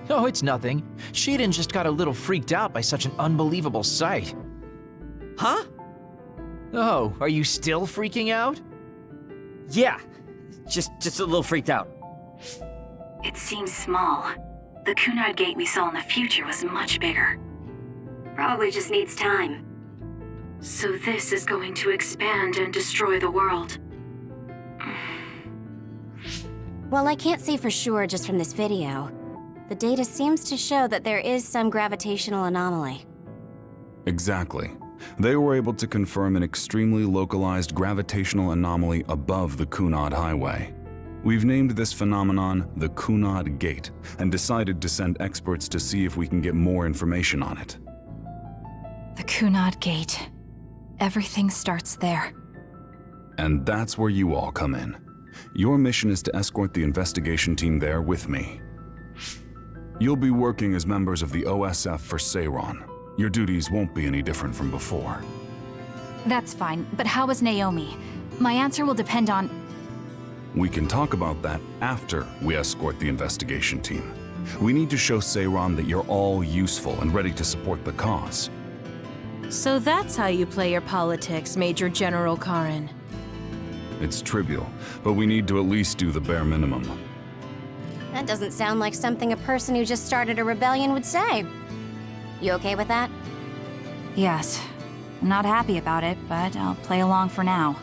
Oh, it's nothing. Shiden just got a little freaked out by such an unbelievable sight. Huh? Oh, are you still freaking out? Yeah, just a little freaked out. It seems small. The Kunad gate we saw in the future was much bigger. Probably just needs time. So this is going to expand and destroy the world. Well, I can't say for sure just from this video. The data seems to show that there is some gravitational anomaly. Exactly. They were able to confirm an extremely localized gravitational anomaly above the Kunad Highway. We've named this phenomenon the Kunad Gate and decided to send experts to see if we can get more information on it. The Kunad Gate. Everything starts there. And that's where you all come in. Your mission is to escort the investigation team there with me. You'll be working as members of the OSF for Seiron. Your duties won't be any different from before. That's fine, but how is Naomi? My answer will depend on... We can talk about that after we escort the investigation team. We need to show Seiron that you're all useful and ready to support the cause. So that's how you play your politics, Major General Karin. It's trivial, but we need to at least do the bare minimum. That doesn't sound like something a person who just started a rebellion would say. You okay with that? Yes. I'm not happy about it, but I'll play along for now.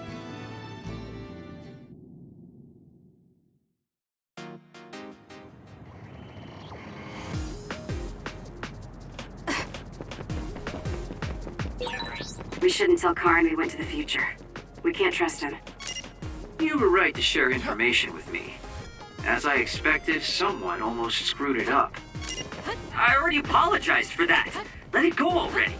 We shouldn't tell Karin we went to the future. We can't trust him. You were right to share information with me. As I expected, someone almost screwed it up. I already apologized for that. Let it go already.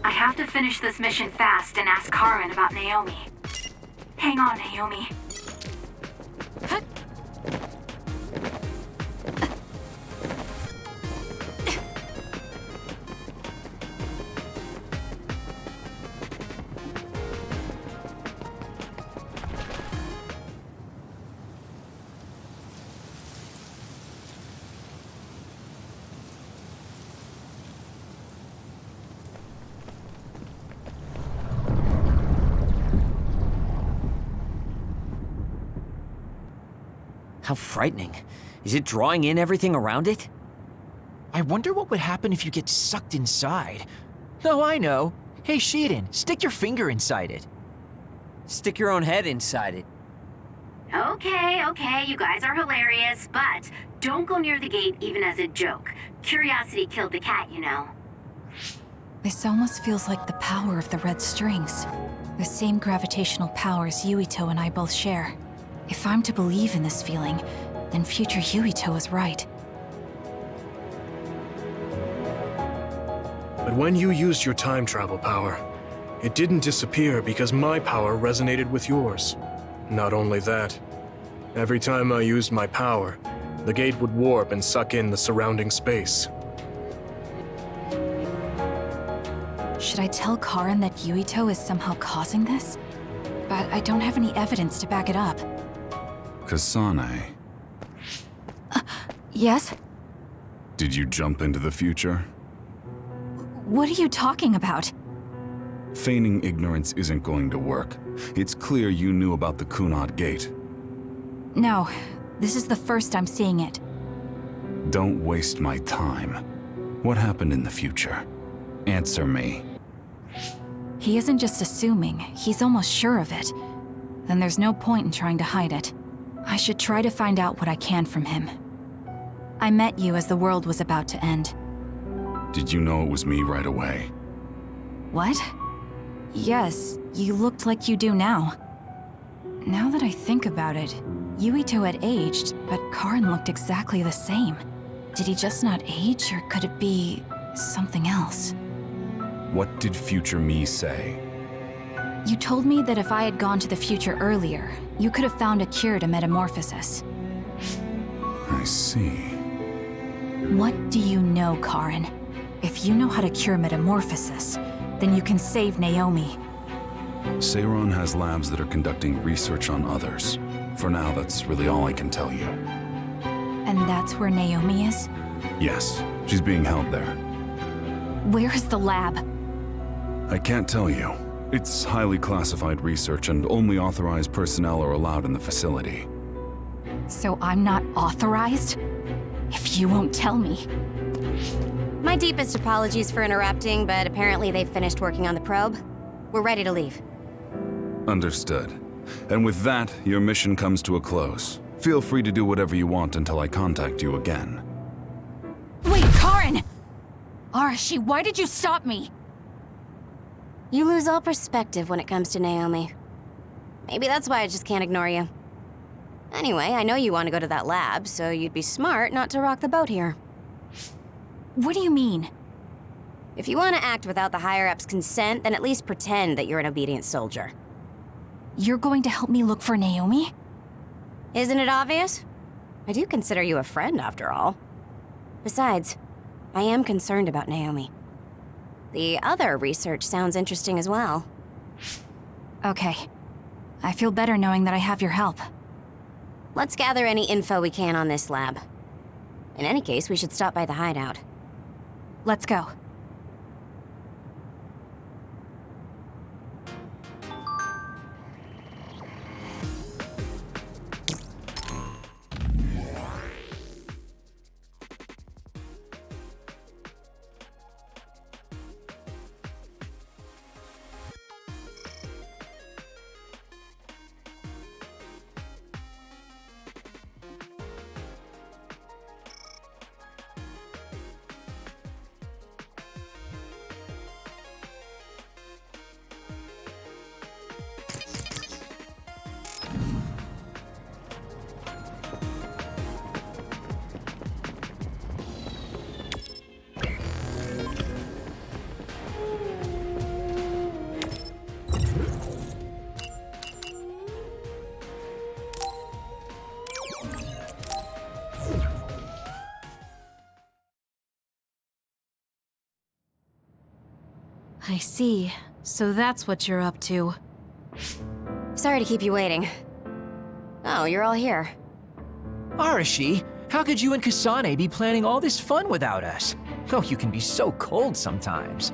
I have to finish this mission fast and ask Karin about Naomi. Hang on, Naomi. How frightening. Is it drawing in everything around it? I wonder what would happen if you get sucked inside. Oh, I know. Hey, Shiden, stick your finger inside it. Stick your own head inside it. Okay, you guys are hilarious, but don't go near the gate even as a joke. Curiosity killed the cat, you know. This almost feels like the power of the red strings. The same gravitational powers Yuito and I both share. If I'm to believe in this feeling, then future Yuito is right. But when you used your time travel power, it didn't disappear because my power resonated with yours. Not only that, Every time I used my power, the gate would warp and suck in the surrounding space. Should I tell Karin that Yuito is somehow causing this? But I don't have any evidence to back it up. Kasane, Yes? did you jump into the future? What are you talking about? Feigning ignorance isn't going to work. It's clear you knew about the Kunad Gate. No, this is the first I'm seeing it. Don't waste my time. What happened in the future? Answer me. He isn't just assuming, he's almost sure of it. Then there's no point in trying to hide it. I should try to find out what I can from him. I met you as the world was about to end. Did you know it was me right away? What? Yes, you looked like you do now. Now that I think about it, Yuito had aged, but Karin looked exactly the same. Did he just not age, or could it be something else? What did future me say? You told me that if I had gone to the future earlier, you could have found a cure to metamorphosis. I see. What do you know, Karin? If you know how to cure metamorphosis, then you can save Naomi. Seiron has labs that are conducting research on others. For now, that's really all I can tell you. And that's where Naomi is? Yes, she's being held there. Where is the lab? I can't tell you. It's highly classified research and only authorized personnel are allowed in the facility. So I'm not authorized? If you won't tell me. My deepest apologies for interrupting, but apparently they've finished working on the probe. We're ready to leave. Understood. And with that, your mission comes to a close. Feel free to do whatever you want until I contact you again. Wait, Karin! Arashi, why did you stop me? You lose all perspective when it comes to Naomi. Maybe that's why I just can't ignore you. Anyway, I know you want to go to that lab, so you'd be smart not to rock the boat here. What do you mean? If you want to act without the higher-ups' consent, then at least pretend that you're an obedient soldier. You're going to help me look for Naomi? Isn't it obvious? I do consider you a friend, after all. Besides, I am concerned about Naomi. The other research sounds interesting as well. Okay. I feel better knowing that I have your help. Let's gather any info we can on this lab. In any case, we should stop by the hideout. Let's go. I see. So that's what you're up to. Sorry to keep you waiting. Oh, you're all here. Arashi, how could you and Kasane be planning all this fun without us? Oh, you can be so cold sometimes.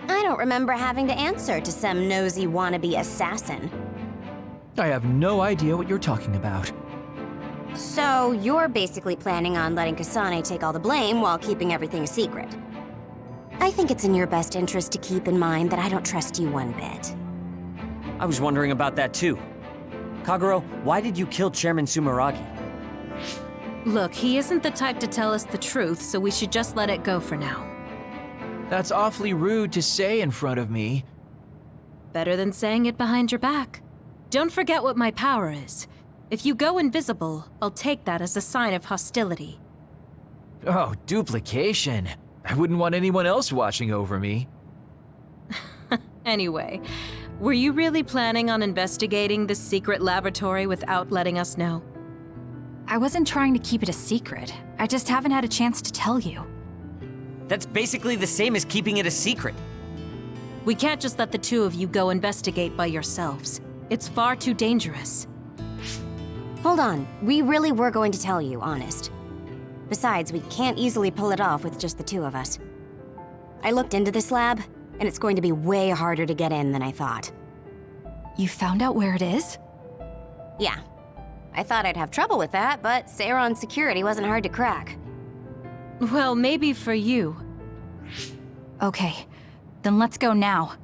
I don't remember having to answer to some nosy wannabe assassin. I have no idea what you're talking about. So, you're basically planning on letting Kasane take all the blame while keeping everything a secret. I think it's in your best interest to keep in mind that I don't trust you one bit. I was wondering about that too. Kagero, why did you kill Chairman Sumeragi? Look, he isn't the type to tell us the truth, so we should just let it go for now. That's awfully rude to say in front of me. Better than saying it behind your back. Don't forget what my power is. If you go invisible, I'll take that as a sign of hostility. Oh, duplication. I wouldn't want anyone else watching over me. Anyway, Were you really planning on investigating this secret laboratory without letting us know? I wasn't trying to keep it a secret. I just haven't had a chance to tell you. That's basically the same as keeping it a secret. We can't just let the two of you go investigate by yourselves. It's far too dangerous. Hold on, we really were going to tell you, honest. Besides, we can't easily pull it off with just the two of us. I looked into this lab, and it's going to be way harder to get in than I thought. You found out where it is? Yeah. I thought I'd have trouble with that, but Seiron's security wasn't hard to crack. Well, maybe for you. Okay, then let's go now.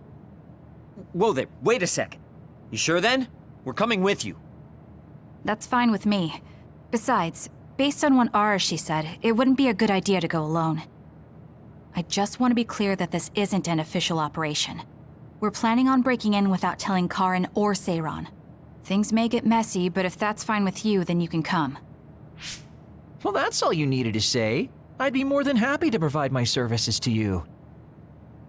Whoa there, wait a second. You sure then? We're coming with you. That's fine with me. Besides, based on what Arashi said, it wouldn't be a good idea to go alone. I just want to be clear that this isn't an official operation. We're planning on breaking in without telling Karin or Seiron. Things may get messy, but if that's fine with you, then you can come. Well, that's all you needed to say. I'd be more than happy to provide my services to you.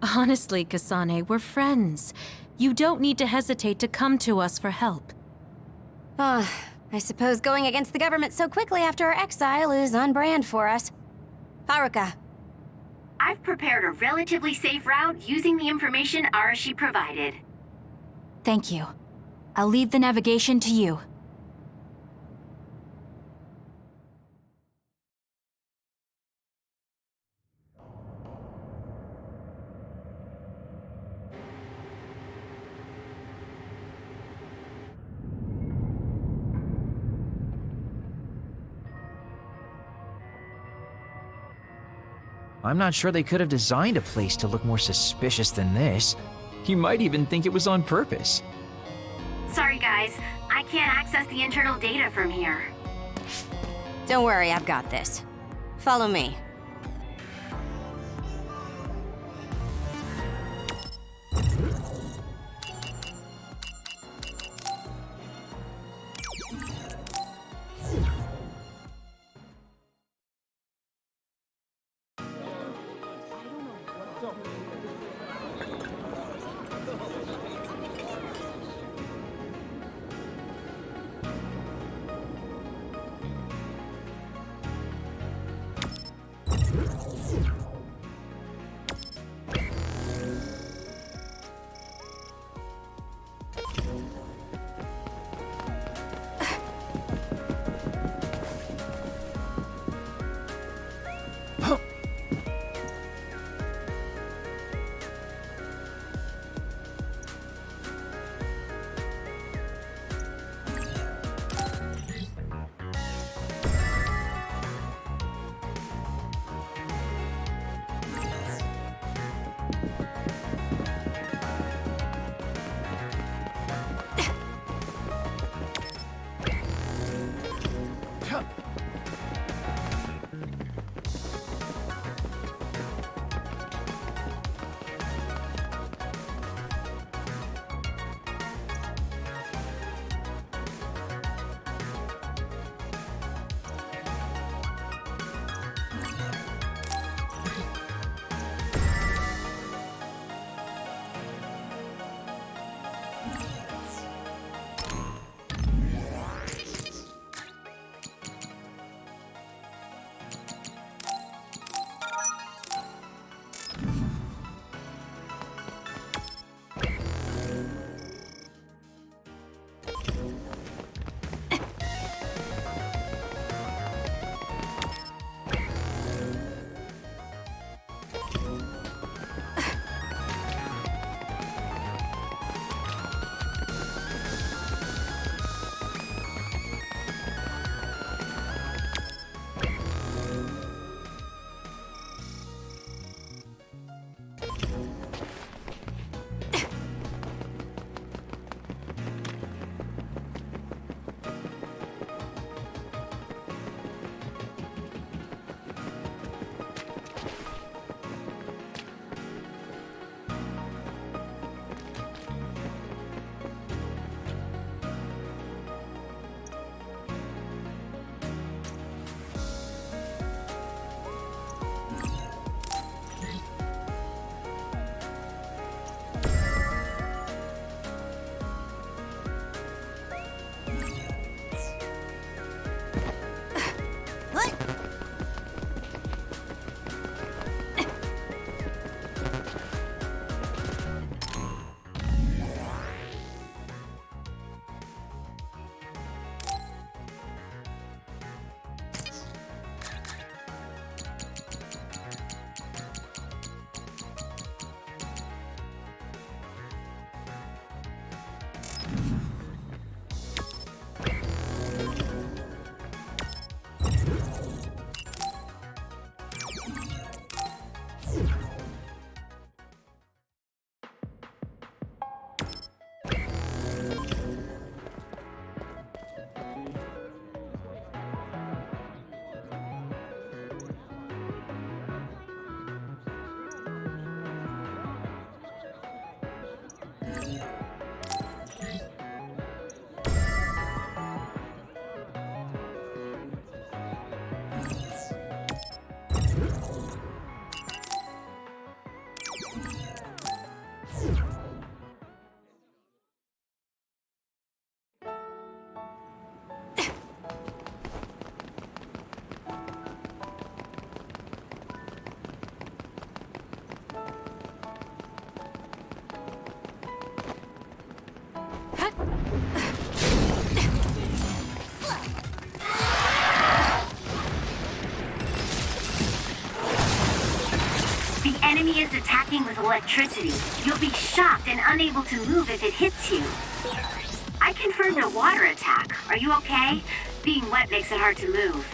Honestly, Kasane, we're friends. You don't need to hesitate to come to us for help. I suppose going against the government so quickly after our exile is on brand for us. Haruka. I've prepared a relatively safe route using the information Arashi provided. Thank you. I'll leave the navigation to you. I'm not sure they could have designed a place to look more suspicious than this. You might even think it was on purpose. Sorry guys, I can't access the internal data from here. Don't worry, I've got this. Follow me. The enemy is attacking with electricity. You'll be shocked and unable to move if it hits you. I confirmed a water attack. Are you okay? Being wet makes it hard to move.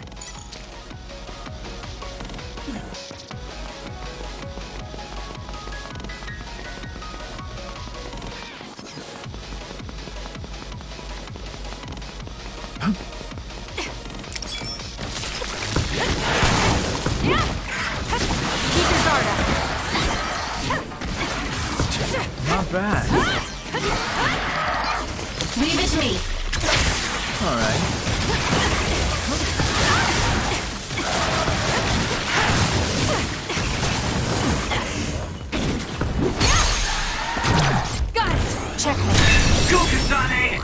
Not bad. Leave it to me. All right. Got it! Checkmate. Go, Kasane!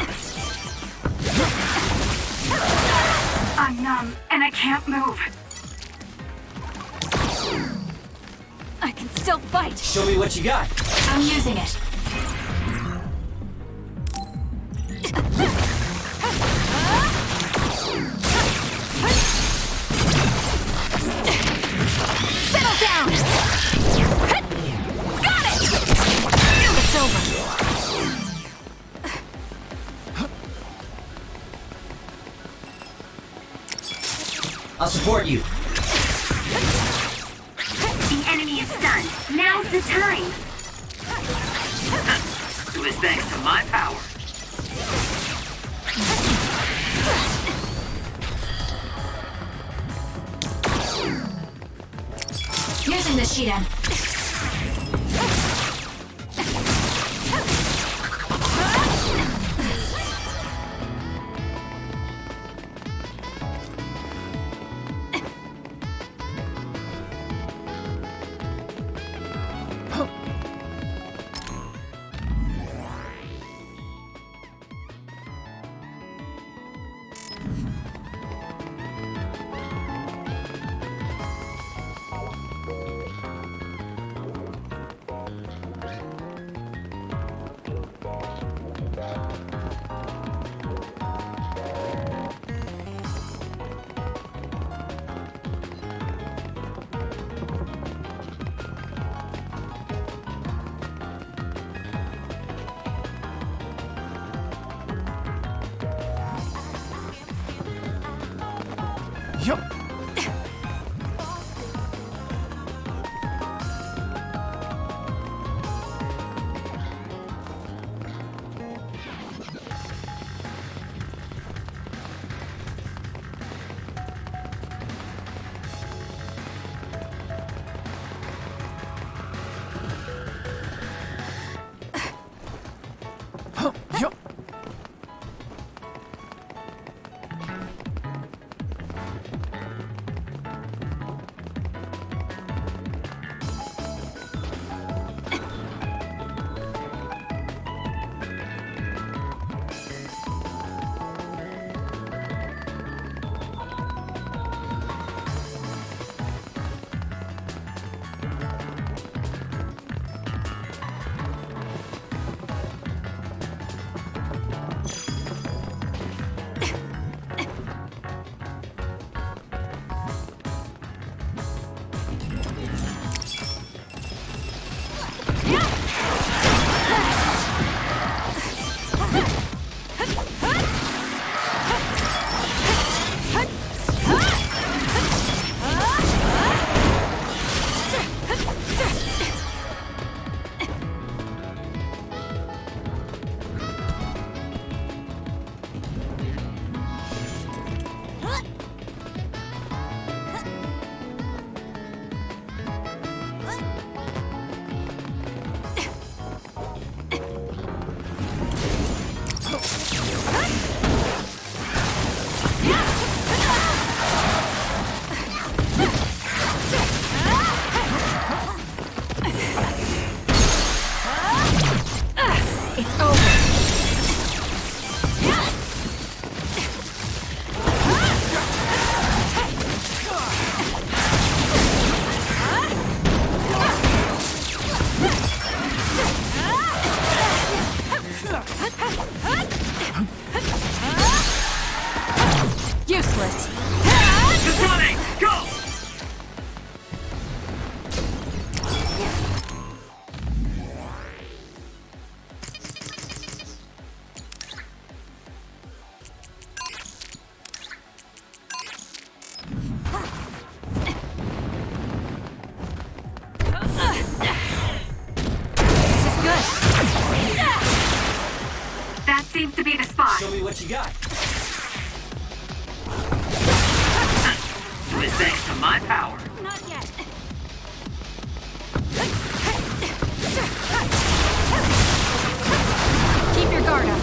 I'm numb and I can't move. I can still fight. Show me what you got. I'm using it. Settle down! Got it! It's over. I'll support you. The enemy is stunned. Now's the time. It was thanks to my power. Using the Shidan. seems to be the spot. Show me what you got. With thanks to my power. Not yet. Keep your guard up.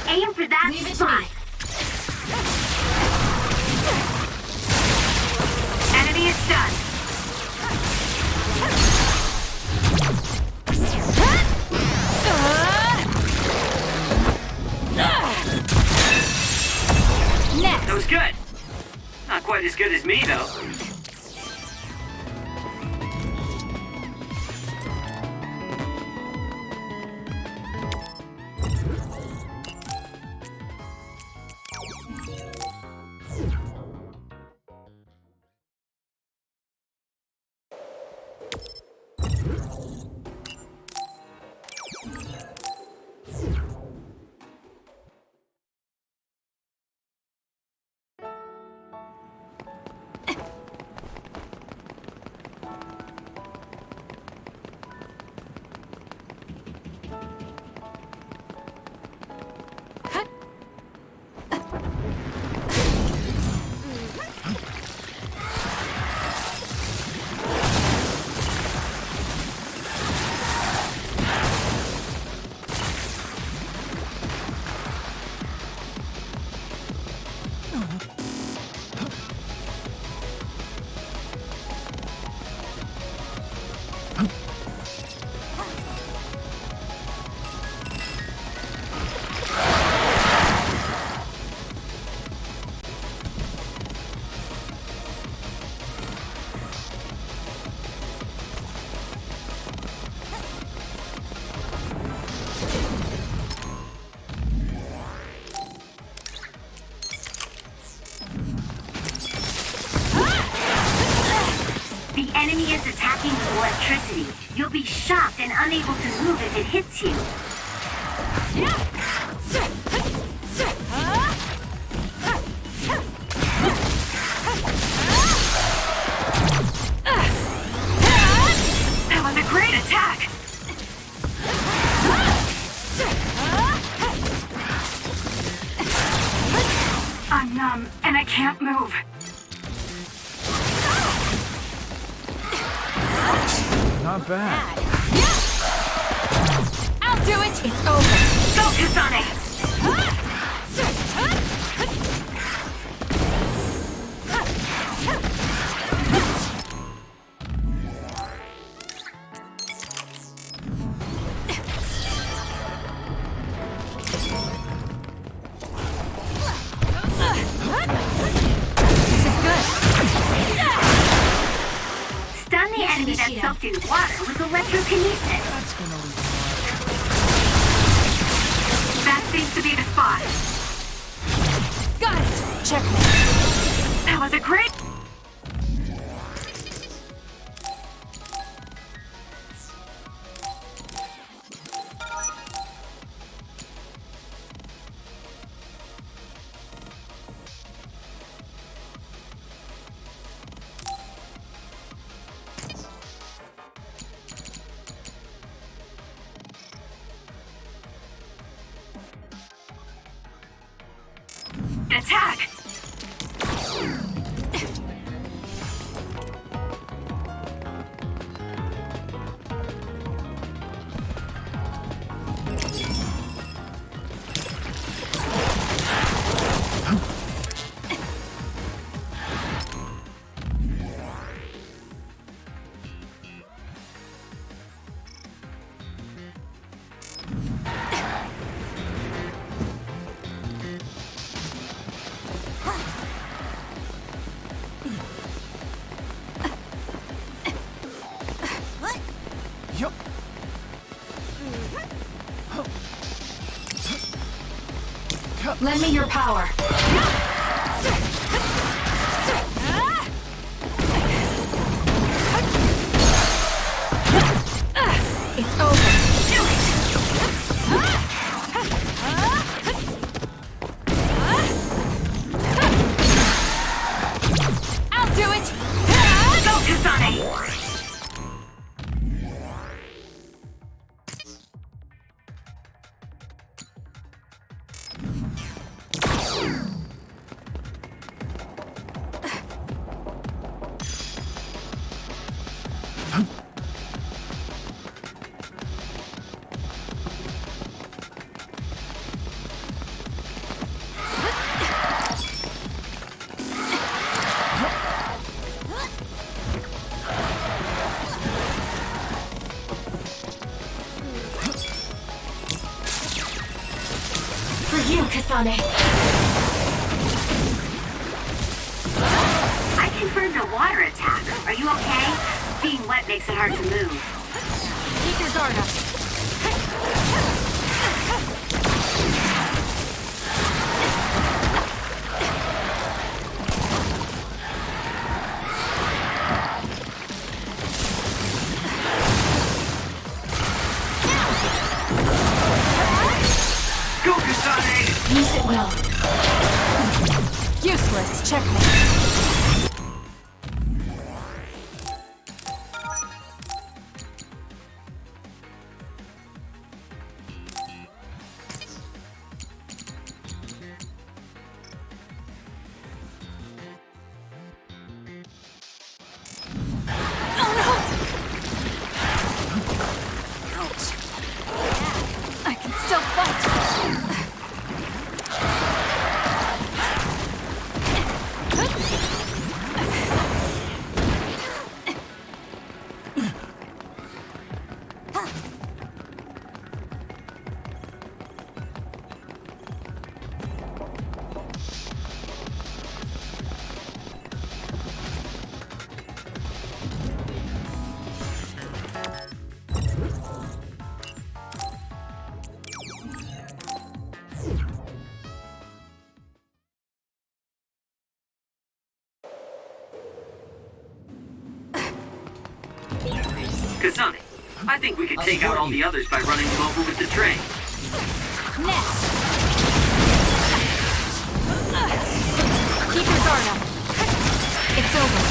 Aim for that spot. Enemy is done. That was good. Not quite as good as me, though. The enemy is attacking with electricity. You'll be shocked and unable to move if it hits you. I'm numb, and I can't move. Not bad. I'll do it! It's over. Focus on it! Stun the enemy that soaked in water with electrokinesis. That seems to be the spot. Got it! Checkmate. That was a great... Attack! Lend me your power. It's over. Do it! I'll do it! Focus on it! For you, Kasane. I confirmed a water attack. Are you okay? Being wet makes it hard to move. Keep your guard up. Go, Kasane! Use it well. Useless. Checkmate. I can still fight. Kasane, I think we could take out all the others by running them over with the train. Next. Keep your guard up. It's over.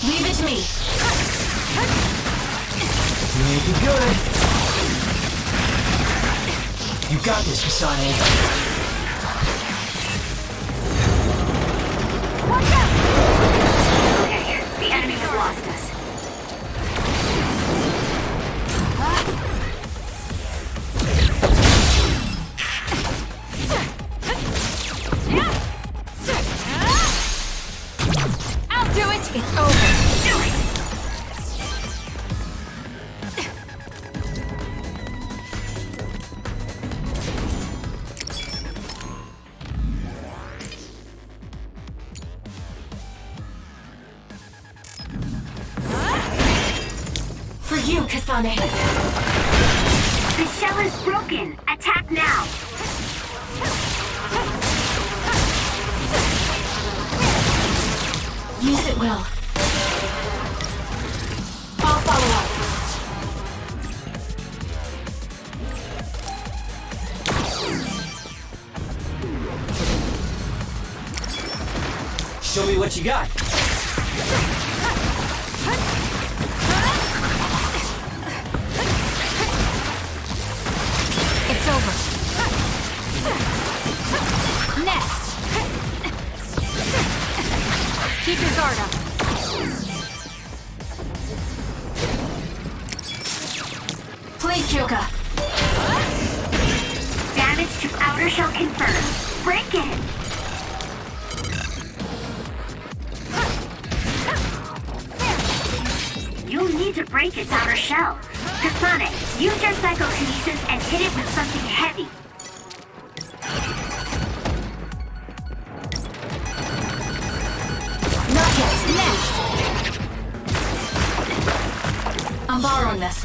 Leave it to me. Make it good. You got this, Kasane. Okay, the enemy has lost us. I'll do it! It's over. Do it! For you, Kasane. The shell is broken! Attack now! Use it well. I'll follow up. Show me what you got. It's over. Next. Keep your guard up. Please, Kyoka. Damage to outer shell confirmed. Break it! You'll need to break its outer shell. Kasane, use your psychokinesis and hit it with something heavy. Not yet. Next. I'm borrowing this.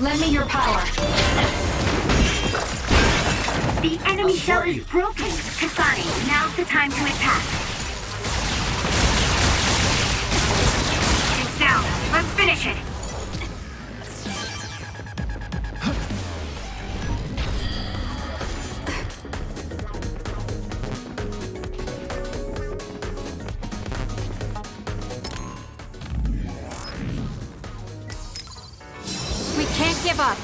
Lend me your power. The enemy shell is broken. Kasane, now's the time to attack. It's down. Let's finish it. We can't give up.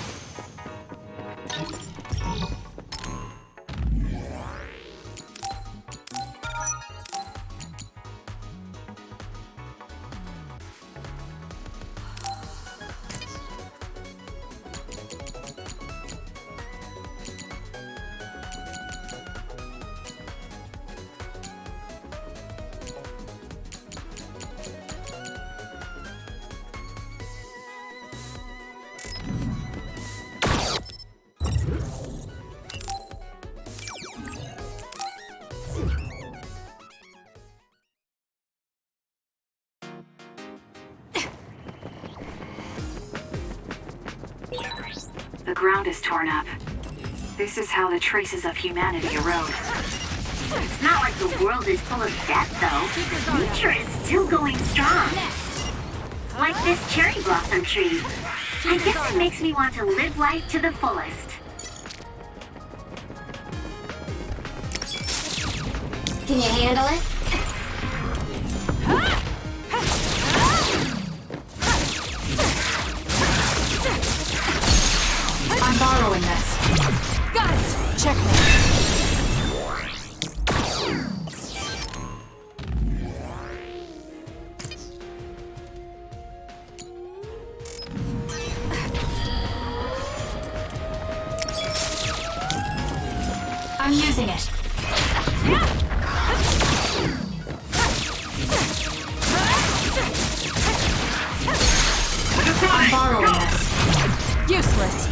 The ground is torn up. This is how the traces of humanity erode. It's not like the world is full of death, though. Nature is still going strong. Like this cherry blossom tree. I guess it makes me want to live life to the fullest. Can you handle it? I'm borrowing this. Got it! Checkmate. I'm using it. I'm borrowing this. Useless.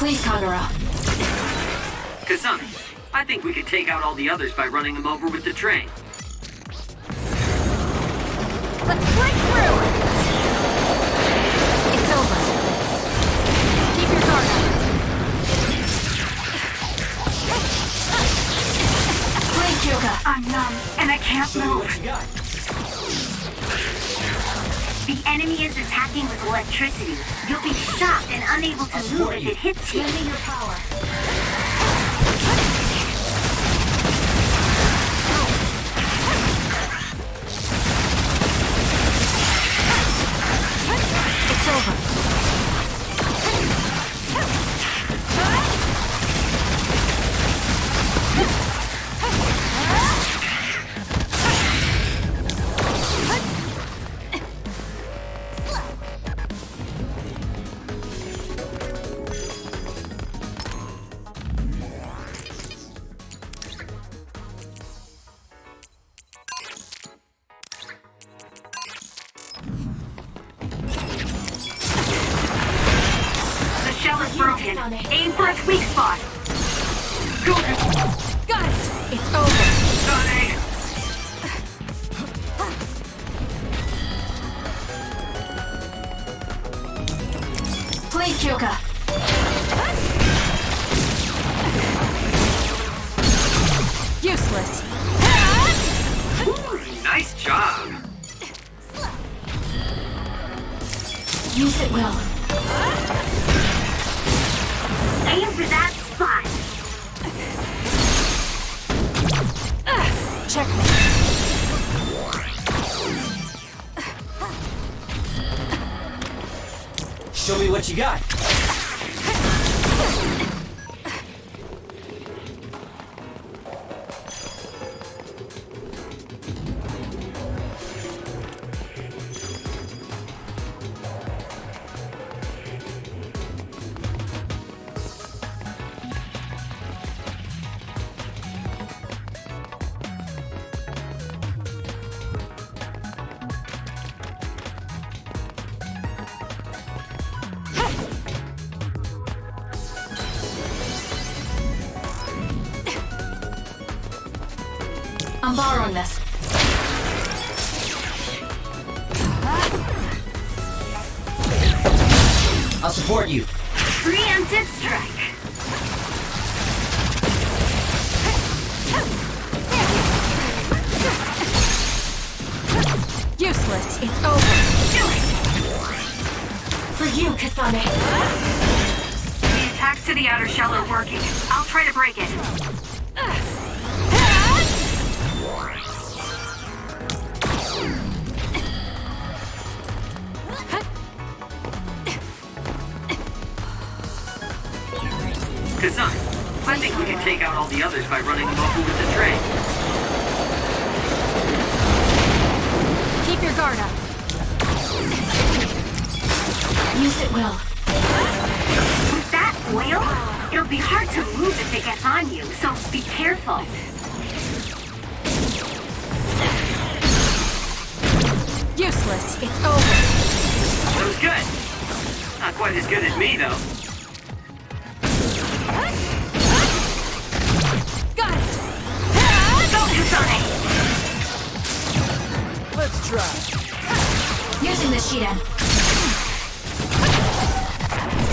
Please, Kagura. Kasami, I think we could take out all the others by running them over with the train. Let's break through! It's over. Keep your guard up. Please, Kyoka. I'm numb, and I can't move. The enemy is attacking with electricity. You'll be shocked and unable to move if it hits you. Lend me your power. It's over. The shell is broken. Aim for its weak spot. Got it. It's over. Sonic! Please, Kyoka. Useless. Ooh, nice job. Use it well. Aim for that spot. Checkmate. Show me what you got. I'm borrowing this. I'll support you. Preemptive strike. Useless. It's over. Do it. For you, Kasane. The attacks to the outer shell are working. I'll try to break it. Kasami, I think we can take out all the others by running them over with the train. Keep your guard up. Use it well. With that oil, it'll be hard to move if it gets on you, so be careful. Useless. It's over. That was good. Not quite as good as me, though. Got it. Go, Kasane! Let's try. Using the Shiden.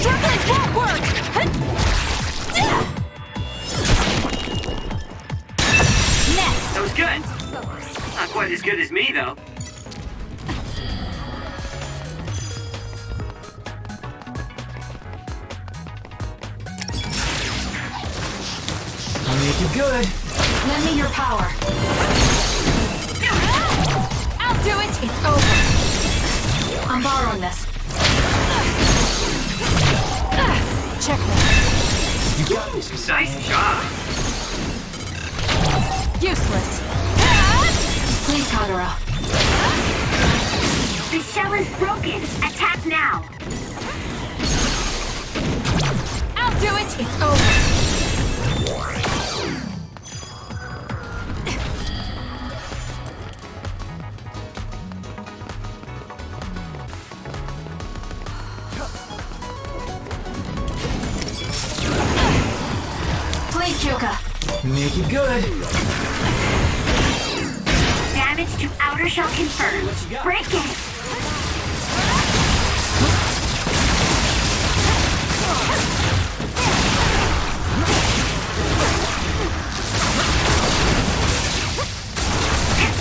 Circling won't work. Next. That was good. Not quite as good as me, though. Make it good. Lend me your power. I'll do it. It's over. I'm borrowing this. Checkmate. You got this. Nice job. Useless. Please, Kagura. The shell is broken. Attack now. I'll do it. It's over. Please, Kyoka. Make it good. Damage to outer shell confirmed. Break it!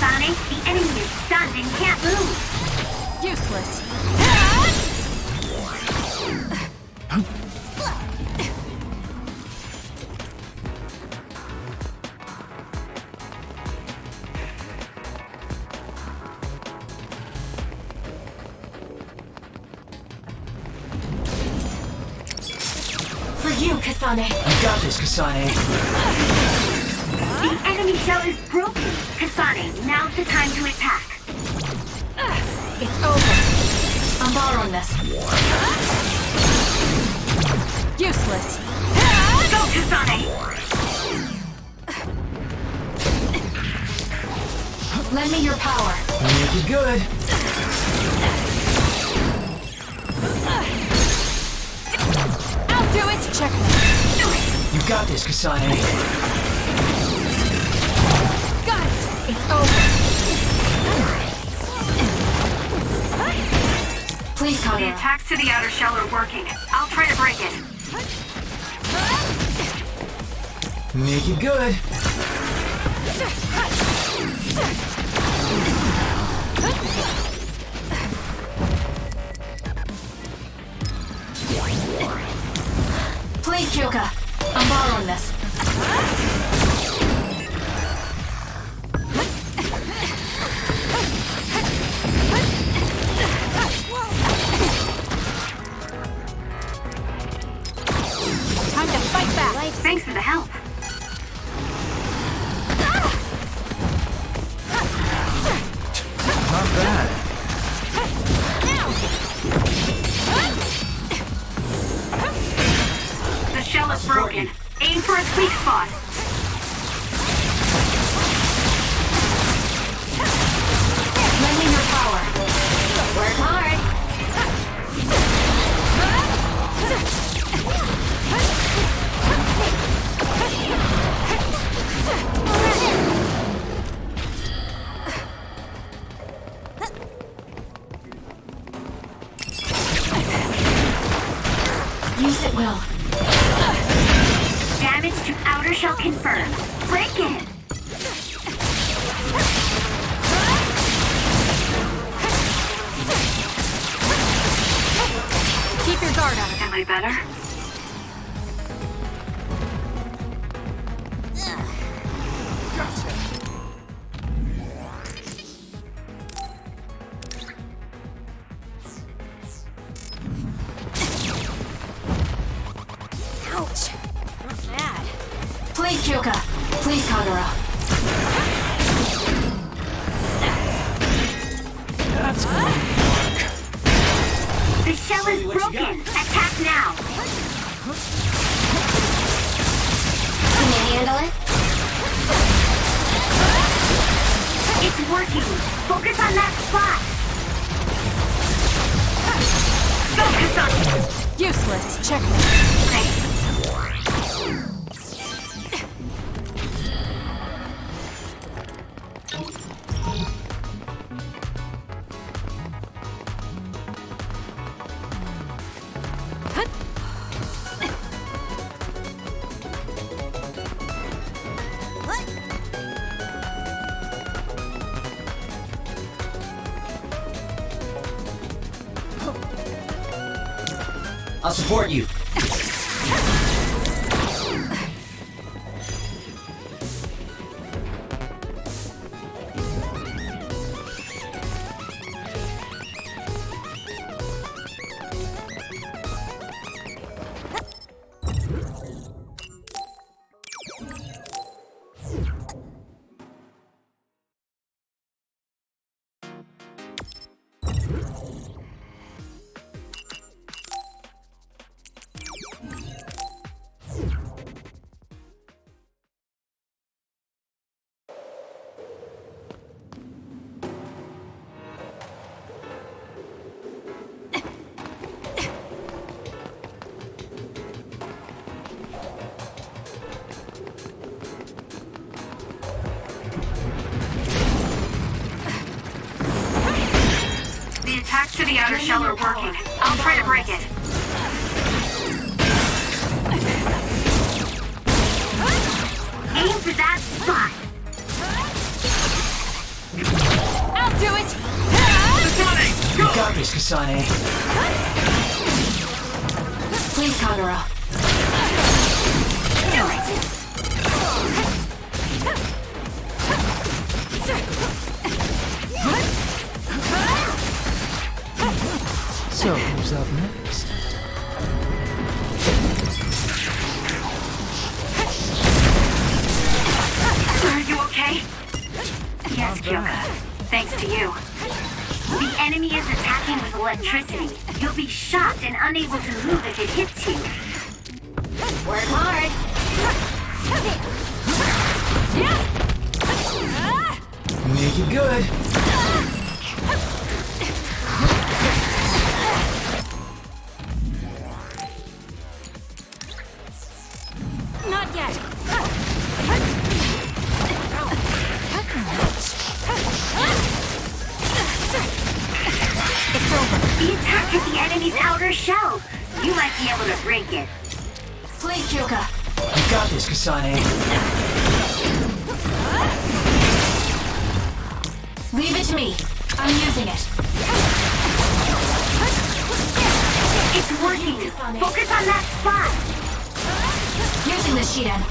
Sonic, the enemy is stunned and can't move. Useless. For you, Kasane. You got this, Kasane. The enemy shell is broken. Kasane, now's the time to attack. It's over. I'm borrowing this. Useless. Go, Kasane! Lend me your power. Make it good. I'll do it. Checkmate. You got this, Kasane. Got it. It's over. Please, The Kagura. attacks to the outer shell are working. I'll try to break it. Make it good. Please, Kyoka. I'm borrowing this. Time to fight back. Thanks for the help. Not bad. The shell is broken. Aim for its weak spot. Lend me your power. Work hard. Use it well. Damage to outer shell confirmed. Break it! Keep your guard up. Am I better? Ouch. Not bad. Please, Kyoka. Please, Kagura. That's gonna work. The shell is broken. Attack now. Can you handle it? It's working. Focus on that spot. Focus on it. Useless. Checkmate. Great. I'll support you. to the outer shell are working. I'll try to break it. Aim for that spot. I'll do it! You got this, Kasane. Please, Kagura. Do it! So, who's up next? Are you okay? Yes, Kyoka. Thanks to you. The enemy is attacking with electricity. You'll be shocked and unable to move if it hits you. Work hard! Make it good. Not yet! It's over. The attack hit the enemy's outer shell. You might be able to break it. Please, Kyoka. You got this, Kasane. Leave it to me. I'm using it. It's working. Focus on that spot. Using the Shiden.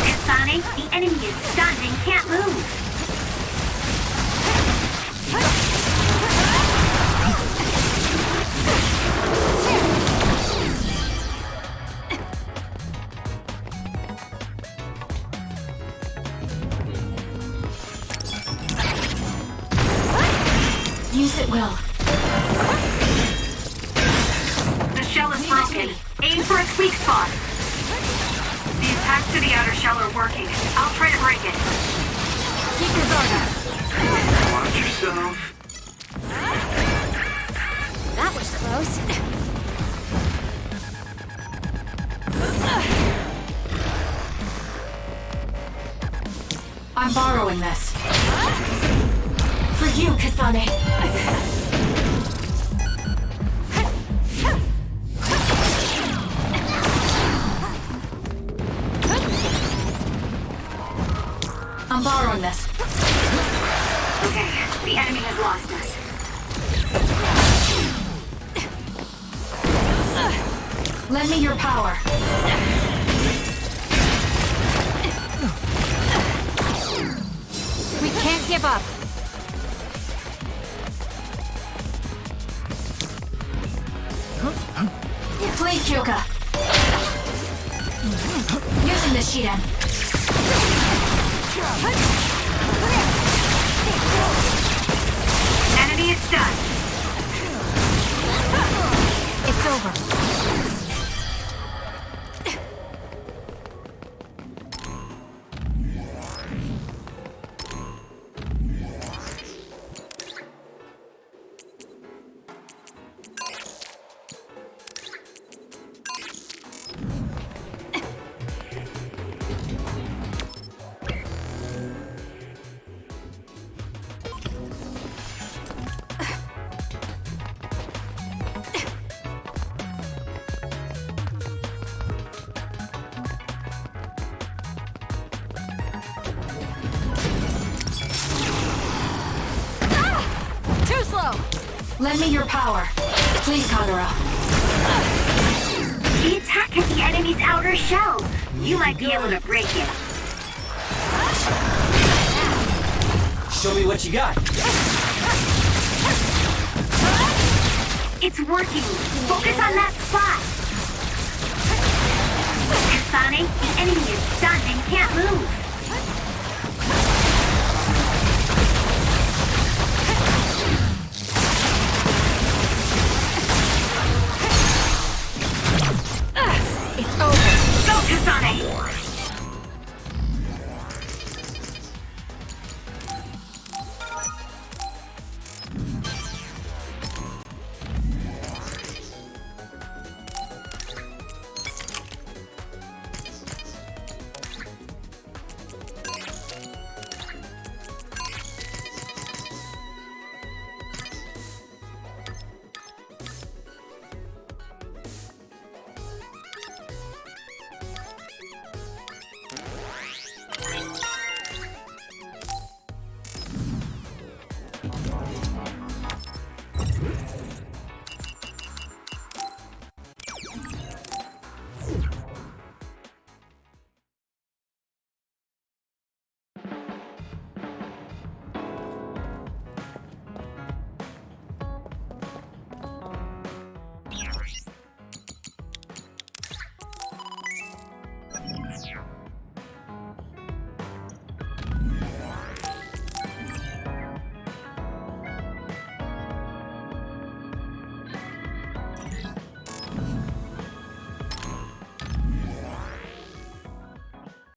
Kasane, the enemy is stunned and can't move. Use it well. The shell is broken. Aim for its weak spot. The attacks to the outer shell are working. I'll try to break it. Keep your guard up. Watch yourself. That was close. I'm borrowing this. For you, Kasane. I'm borrowing this. Okay, the enemy has lost us. Lend me your power. We can't give up. Please, Kyoka. Using the Shiden. Enemy is stunned. It's over. Lend me your power. Please, Kagura. The attack hit the enemy's outer shell. You might be able to break it. Show me what you got. It's working. Focus on that spot. Kasane, the enemy is stunned and can't move.